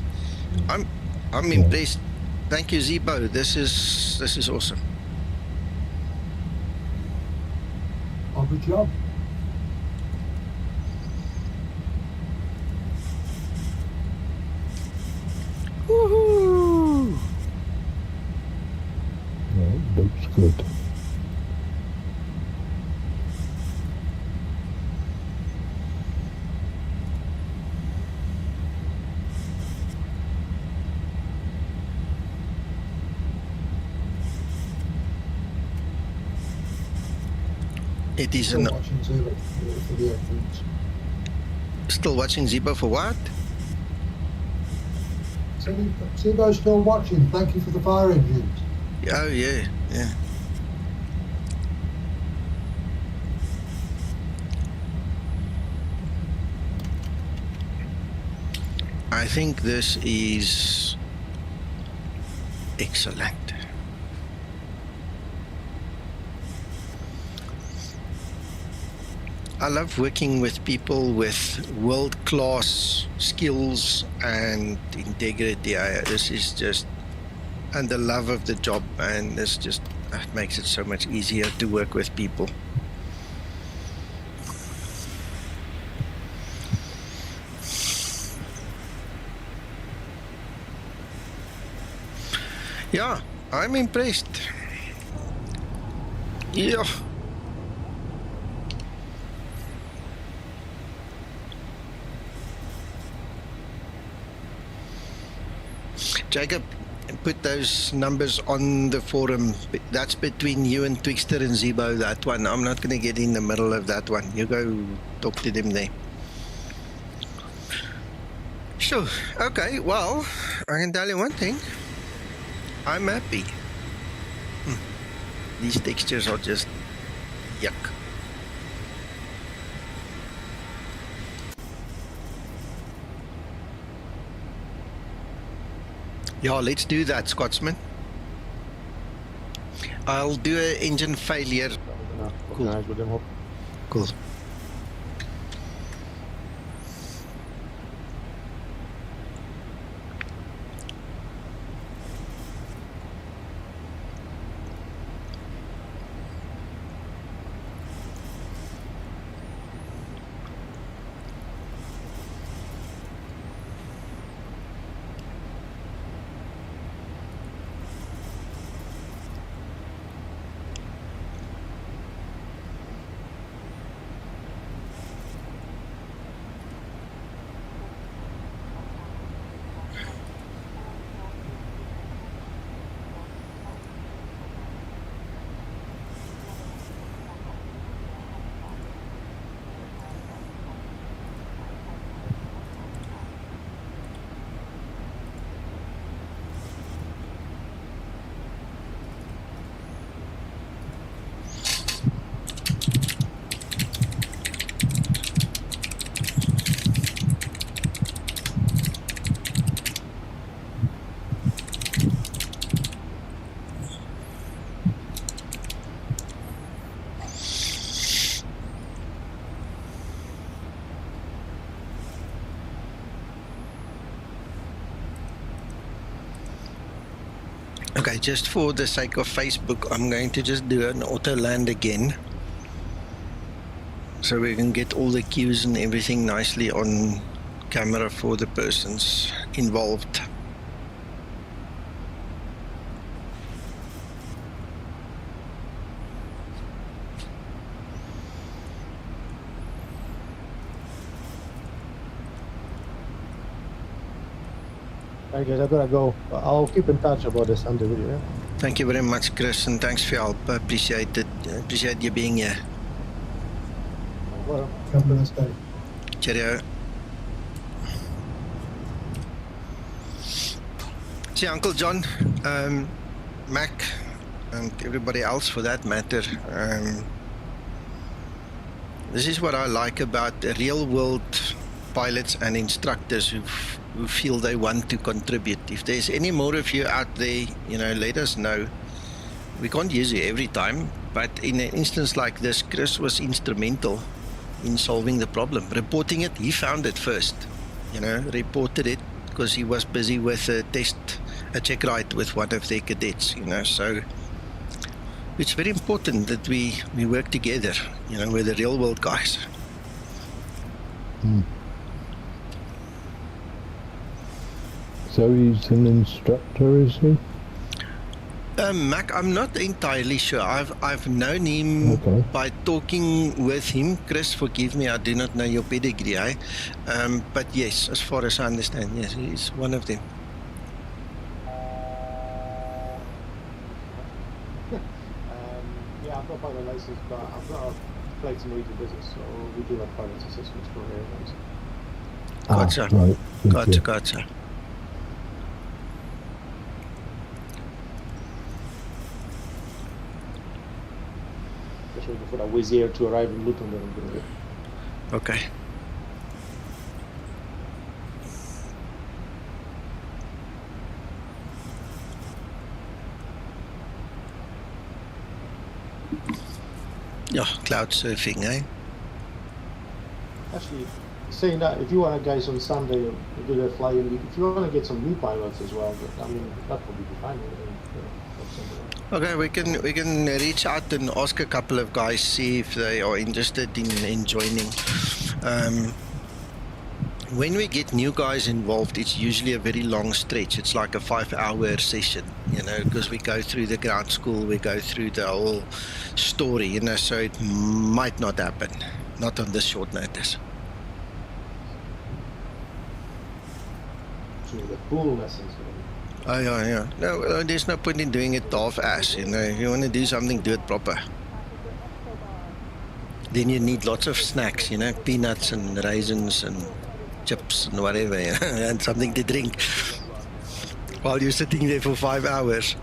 I'm impressed. Thank you, Zibo. This is awesome. Oh, good job. Woohoo! Yeah, it looks good. It is Still watching Zibo for the entrance. still watching Zibo for what? Zibo's still watching. Thank you for the fire engines. Oh yeah, yeah. I think this is excellent. I love working with people with world-class skills and integrity. This is just, and the love of the job, and this just makes it so much easier to work with people. Yeah, I'm impressed. Yeah. Jacob, put those numbers on the forum. That's between you and Twixter and Zibo, that one. I'm not going to get in the middle of that one. You go talk to them there. Sure. Okay, well, I can tell you one thing. I'm happy. These textures are just yuck. Yeah, let's do that, Scotsman. I'll do an engine failure. Cool. With them. Cool. Okay, just for the sake of Facebook, I'm going to just do an auto land again, so we can get all the cues and everything nicely on camera for the persons involved. Alright guys, I gotta go. I'll keep in touch about this Sunday video. Yeah? Thank you very much, Chris, and thanks for your help. I appreciate it. I appreciate you being here. Well, Have a nice day. Cheerio. See, Uncle John, Mac, and everybody else for that matter, this is what I like about the real-world pilots and instructors who feel they want to contribute. If there's any more of you out there, you know, let us know. We can't use you every time, but in an instance like this, Chris was instrumental in solving the problem. Reporting it, he found it first, you know, reported it because he was busy with a check ride with one of their cadets, you know, so it's very important that we work together, you know, with the real world guys. So he's an instructor, is he? Mac, I'm not entirely sure. I've known him by talking with him. Chris, forgive me, I do not know your pedigree, eh? But yes, as far as I understand, yes, he's one of them. Yeah, I've got pilot license, but I've got a flight simulator business, so we do like pilot assessments for airlines. Gotcha. Right. Gotcha. Just waiting for that Wizz Air to arrive in Luton, then I'm going to do. Okay. Yeah, cloud surfing, eh? Actually, saying that, if you want to guys on Sunday do the flying, if you want to get some new pilots as well, but, I mean, that would be fine. Okay, we can reach out and ask a couple of guys, see if they are interested in joining. When we get new guys involved, it's usually a very long stretch. It's like a 5-hour session, you know, because we go through the ground school, we go through the whole story, you know, so it might not happen, not on this short notice. So the pool lessons. Oh, yeah. No, there's no point in doing it half-ass, you know. If you want to do something, do it proper. Then you need lots of snacks, you know, peanuts and raisins and chips and whatever, you know, and something to drink while you're sitting there for 5 hours.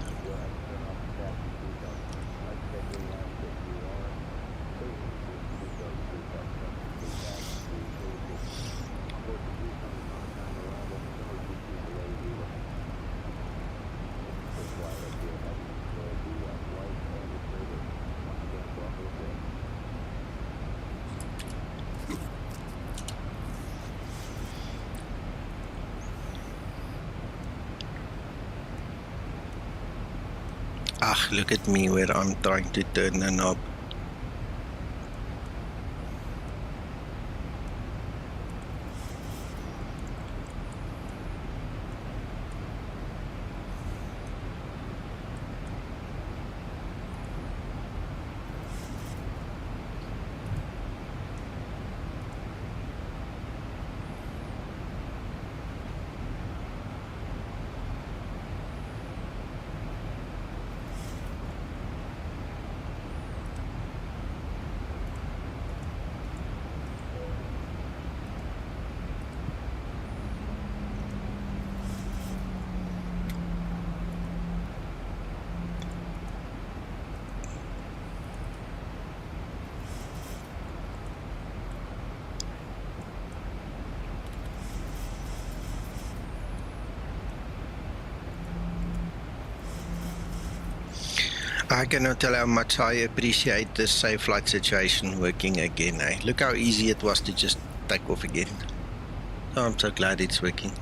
Ah, look at me where I'm trying to turn the knob. I cannot tell how much I appreciate this safe flight situation working again. Eh? Look how easy it was to just take off again. Oh, I'm so glad it's working.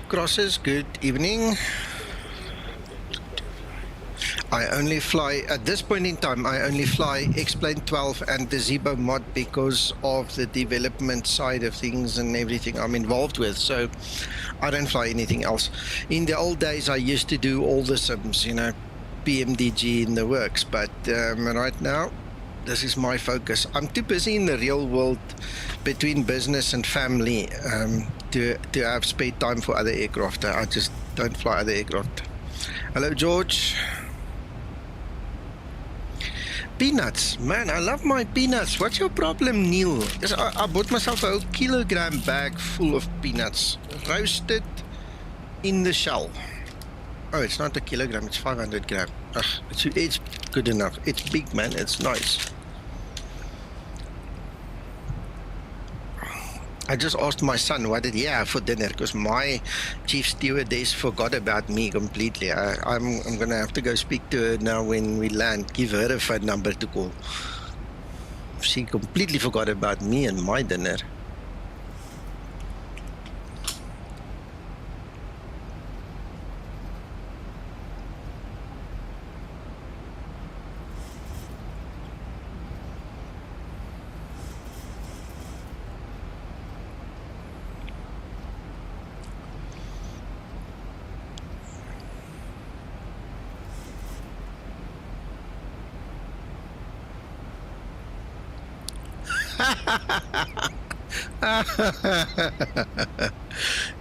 Crosses, good evening. I only fly, at this point in time, I only fly X-Plane 12 and the Zibomod because of the development side of things and everything I'm involved with. So I don't fly anything else. In the old days, I used to do all the sims, you know, PMDG in the works. But right now, this is my focus. I'm too busy in the real world between business and family to have spare time for other aircraft. I just don't fly other aircraft. Hello, George. Peanuts, man, I love my peanuts. What's your problem, Neil? Yes, I bought myself a whole kilogram bag full of peanuts, roasted in the shell. Oh, it's not a kilogram, it's 500 gram. Ugh, it's good enough. It's big, man, it's nice. I just asked my son what did he have for dinner because my chief stewardess forgot about me completely. I'm gonna have to go speak to her now when we land. Give her a phone number to call. She completely forgot about me and my dinner.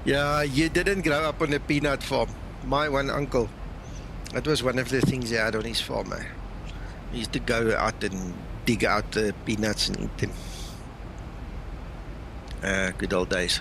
Yeah, you didn't grow up on a peanut farm. My one uncle, that was one of the things he had on his farm. He used to go out and dig out the peanuts and eat them. Good old days.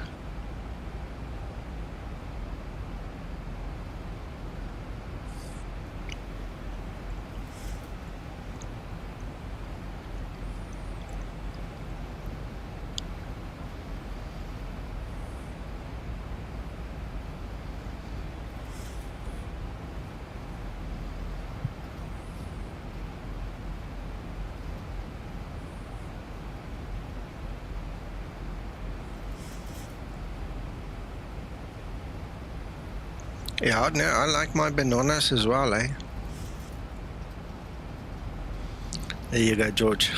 Yeah, no, I like my bananas as well, eh? There you go, George.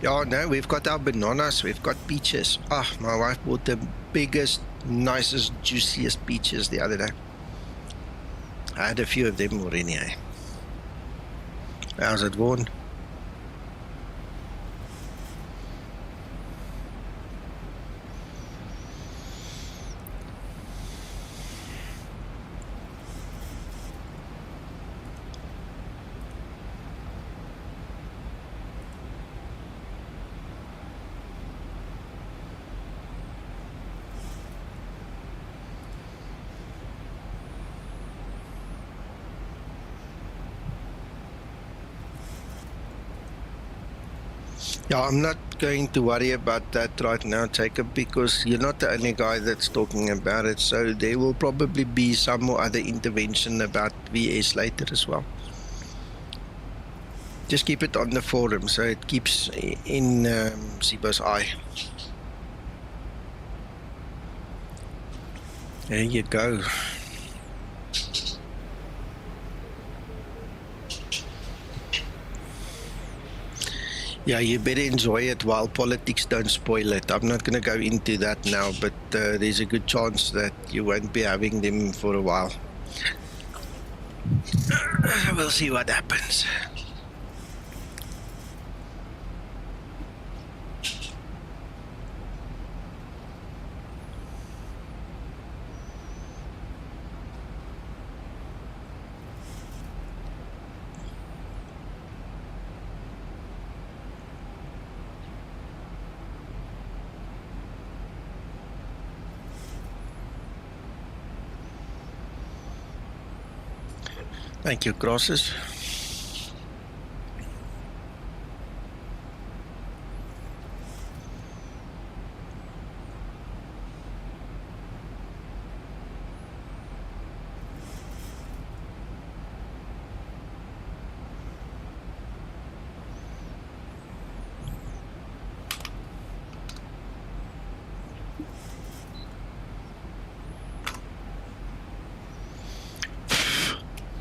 Yeah, no, we've got our bananas, we've got peaches. Ah, my wife bought the biggest, nicest, juiciest peaches the other day. I had a few of them already, eh? How's it going? Yeah, I'm not going to worry about that right now, Jacob, because you're not the only guy that's talking about it. So there will probably be some more other intervention about VS later as well. Just keep it on the forum so it keeps in Zibo's eye. There you go. Yeah, you better enjoy it while politics don't spoil it. I'm not going to go into that now, but there's a good chance that you won't be having them for a while. We'll see what happens. Thank you, Crosses.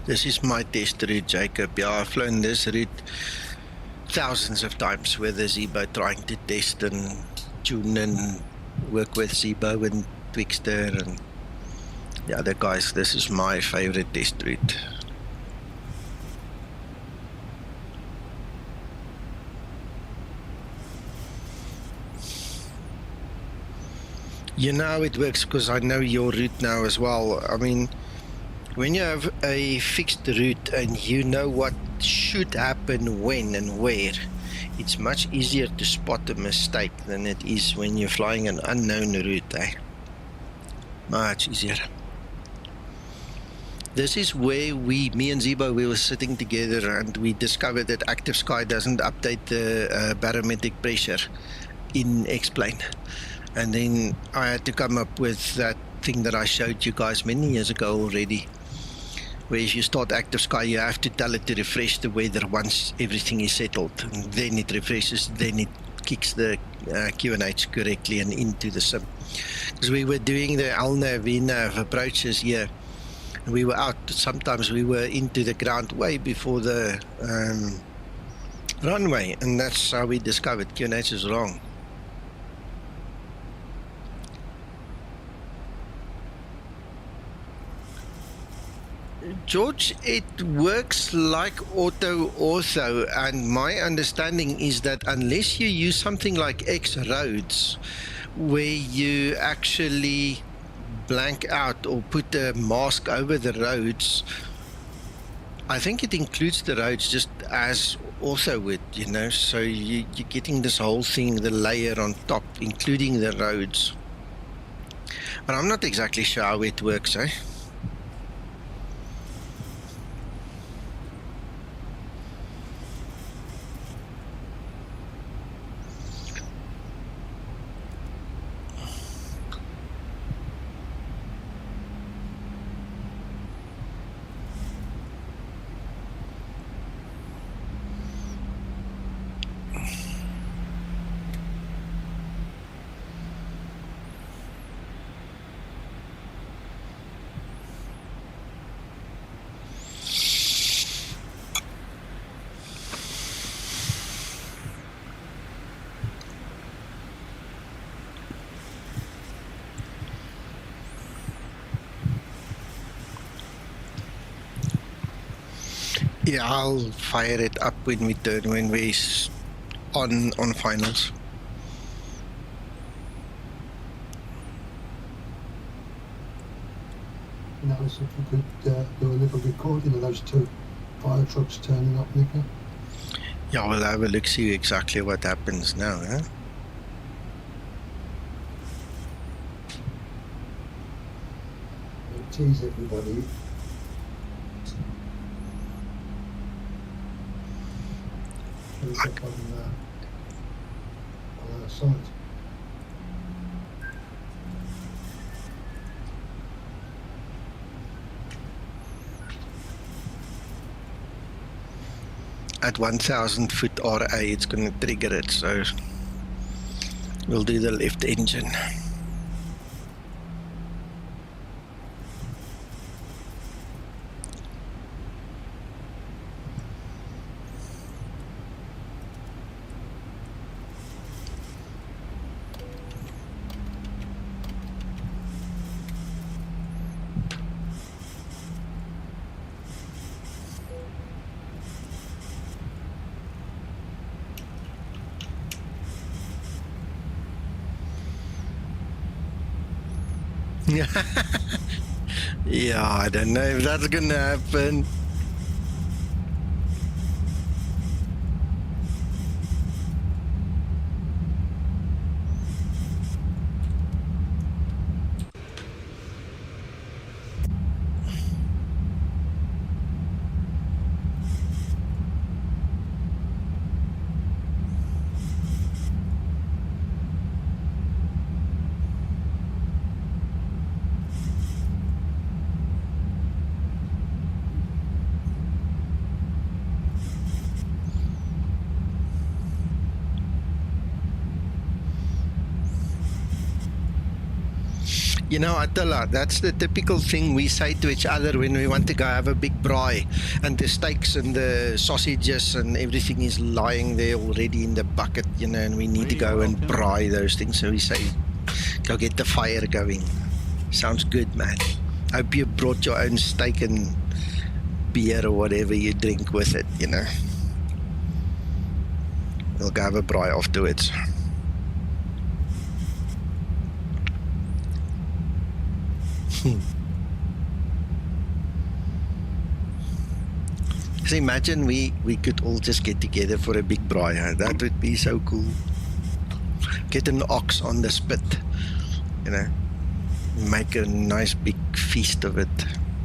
This is my test route, Jacob. Yeah, I've flown this route thousands of times with the Zibo, trying to test and tune and work with Zibo and Twixter and the other guys. This is my favorite test route. You know how it works, because I know your route now as well. I mean, when you have a fixed route and you know what should happen when and where, it's much easier to spot a mistake than it is when you're flying an unknown route, eh? Much easier. This is where me and Zibo, we were sitting together and we discovered that Active Sky doesn't update the barometric pressure in X-Plane. And then I had to come up with that thing that I showed you guys many years ago already, where if you start Active Sky, you have to tell it to refresh the weather once everything is settled. And then it refreshes, then it kicks the QNH correctly and into the sim. Because we were doing the ALNAV, VNAV approaches here. We were out, sometimes we were into the ground way before the runway. And that's how we discovered QNH is wrong. George, it works like auto-ortho, and my understanding is that unless you use something like X roads, where you actually blank out or put a mask over the roads, I think it includes the roads just as ortho would, you know, so you're getting this whole thing, the layer on top, including the roads. But I'm not exactly sure how it works, eh? Yeah, I'll fire it up when we're on finals. Notice if you could do a little recording of those two fire trucks turning up, Nicky. Yeah, we'll have a look, see exactly what happens now, huh? Tease everybody. Up on our site. At 1,000 foot RA, it's going to trigger it, so we'll do the left engine. Yeah, I don't know if that's gonna happen. You know, Attila, that's the typical thing we say to each other when we want to go have a big braai and the steaks and the sausages and everything is lying there already in the bucket, you know, and we need to go and braai those things. So we say, go get the fire going. Sounds good, man. Hope you brought your own steak and beer or whatever you drink with it, you know. We'll go have a braai afterwards. So imagine we could all just get together for a big braai. Huh? That would be so cool. Get an ox on the spit, you know. Make a nice big feast of it.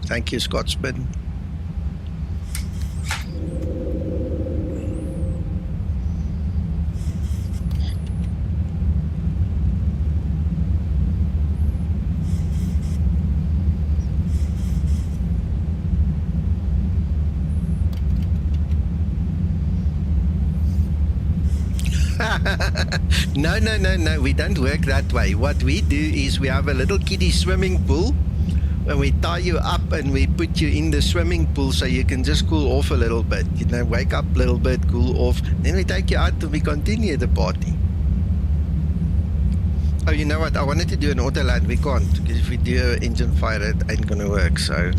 Thank you, Scotsman. No, we don't work that way. What we do is we have a little kiddie swimming pool and we tie you up and we put you in the swimming pool so you can just cool off a little bit, you know, wake up a little bit, cool off, then we take you out and we continue the party. Oh, you know what, I wanted to do an auto land, we can't, because if we do an engine fire it ain't gonna work, so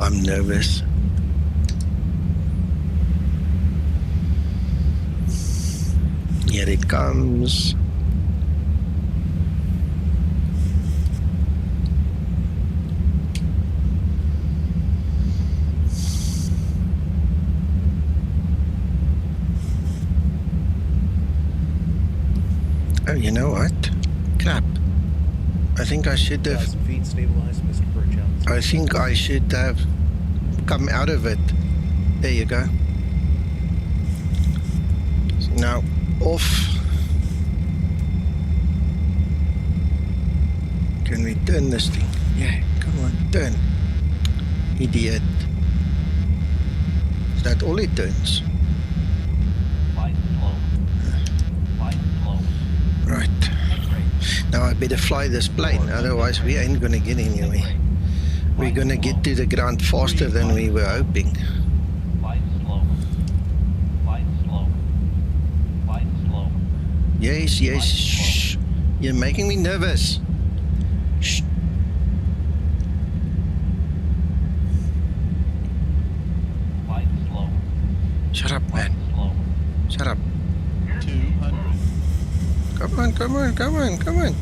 I'm nervous. Here it comes. Oh, you know what? Crap. I think I should have... feet stabilized, Mr. Burchell. I think I should have come out of it. There you go. So now, off. Can we turn this thing? Yeah, come on, turn. Idiot. Is that all it turns? Right. Now I better fly this plane, otherwise we ain't gonna get anywhere. We're gonna get to the ground faster than we were hoping. Yes, yes, shh. You're making me nervous. Shh. Shut up, man. Shut up. 200. Come on, come on, come on, come on.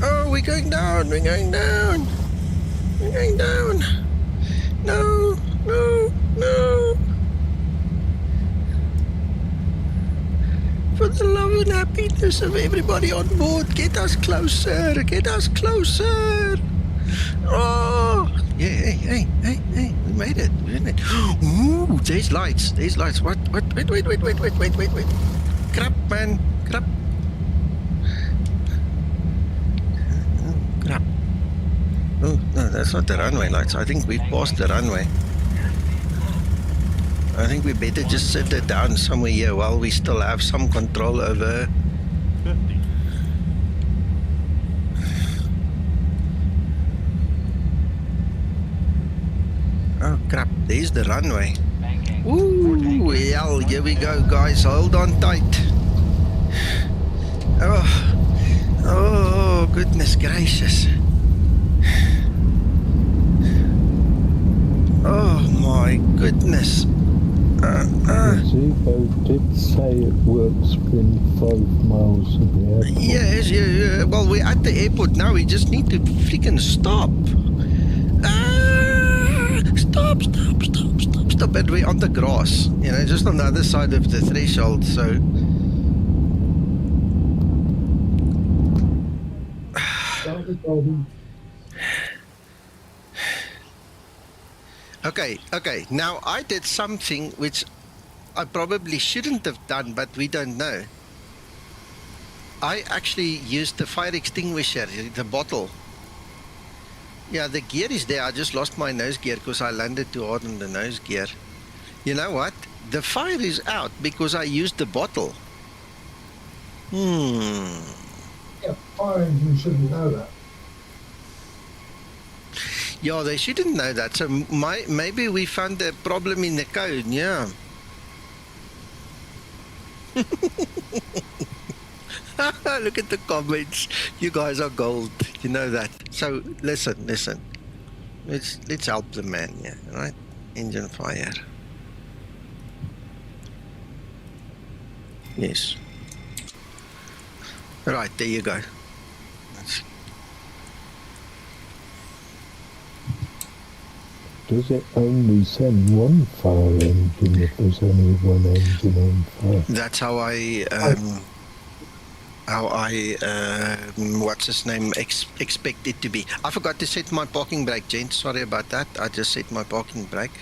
Oh, we're going down, we're going down. We're going down. No, no, no. For the love and happiness of everybody on board, get us closer, get us closer. Oh, yeah, hey, we made it, we made it. Ooh, there's lights, What, wait. Crap, man, crap. Crap. Oh, no, that's not the runway lights. I think we've passed the runway. I think we better just sit it down somewhere here while we still have some control over... 50. Oh crap, there's the runway. Ooh, well, here we go, guys. Hold on tight. Oh, goodness gracious. Oh my goodness. Zibo did say it works within 5 miles of the airport. Yes, yeah. Well, we're at the airport now. We just need to freaking stop. Stop. And we're on the grass, you know, just on the other side of the threshold, so... Okay, now I did something which I probably shouldn't have done, but we don't know. I actually used the fire extinguisher, the bottle. Yeah, the gear is there. I just lost my nose gear because I landed too hard on the nose gear. You know what? The fire is out because I used the bottle. Yeah, fire engine shouldn't know that. Yeah, they shouldn't know that. So maybe we found a problem in the code, yeah. Look at the comments. You guys are gold. You know that. So listen. Let's help the man, yeah, right? Engine fire. Yes. Right, there you go. Does it only send one fire engine if there's only one engine on fire? That's how I what's his name, expect it to be. I forgot to set my parking brake, gents. Sorry about that. I just set my parking brake.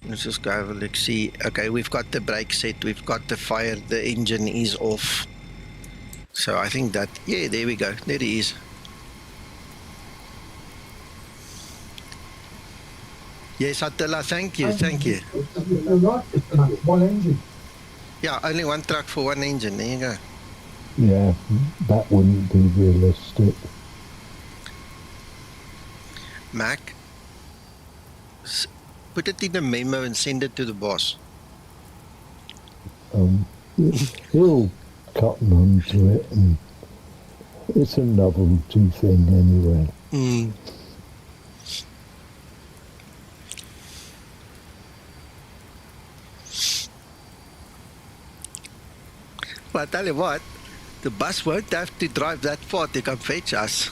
Let's just go have a look, see. Okay, we've got the brake set, we've got the fire, the engine is off. So I think that, yeah, there we go. There he is. Yes, Attila, thank you. You're right, one engine. Yeah, only one truck for one engine. There you go. Yeah, that wouldn't be realistic. Mac, put it in a memo and send it to the boss. He'll cotton onto it, and it's a novelty thing anyway. Well, I tell you what, the bus won't have to drive that far to come fetch us.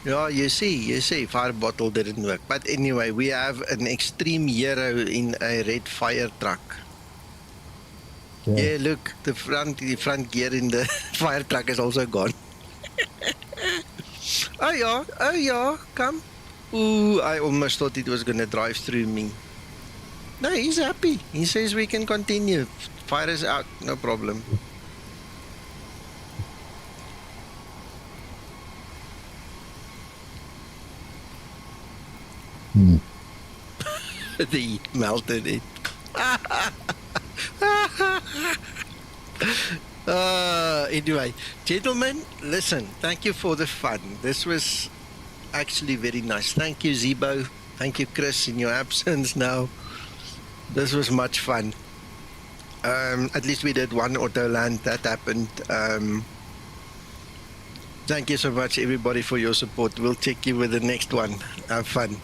Yeah, you see, fire bottle didn't work. But anyway, we have an extreme hero in a red fire truck. Yeah, look, the front gear in the fire truck is also gone. Oh yeah, come. Ooh, I almost thought it was going to drive through me. No, he's happy. He says we can continue. Fire is out, no problem. He melted it. Anyway, gentlemen, listen, thank you for the fun. This was actually very nice. Thank you, Zibo. Thank you, Chris, in your absence now. This was much fun. At least we did one auto land. That happened. Thank you so much, everybody, for your support. We'll check you with the next one. Have fun.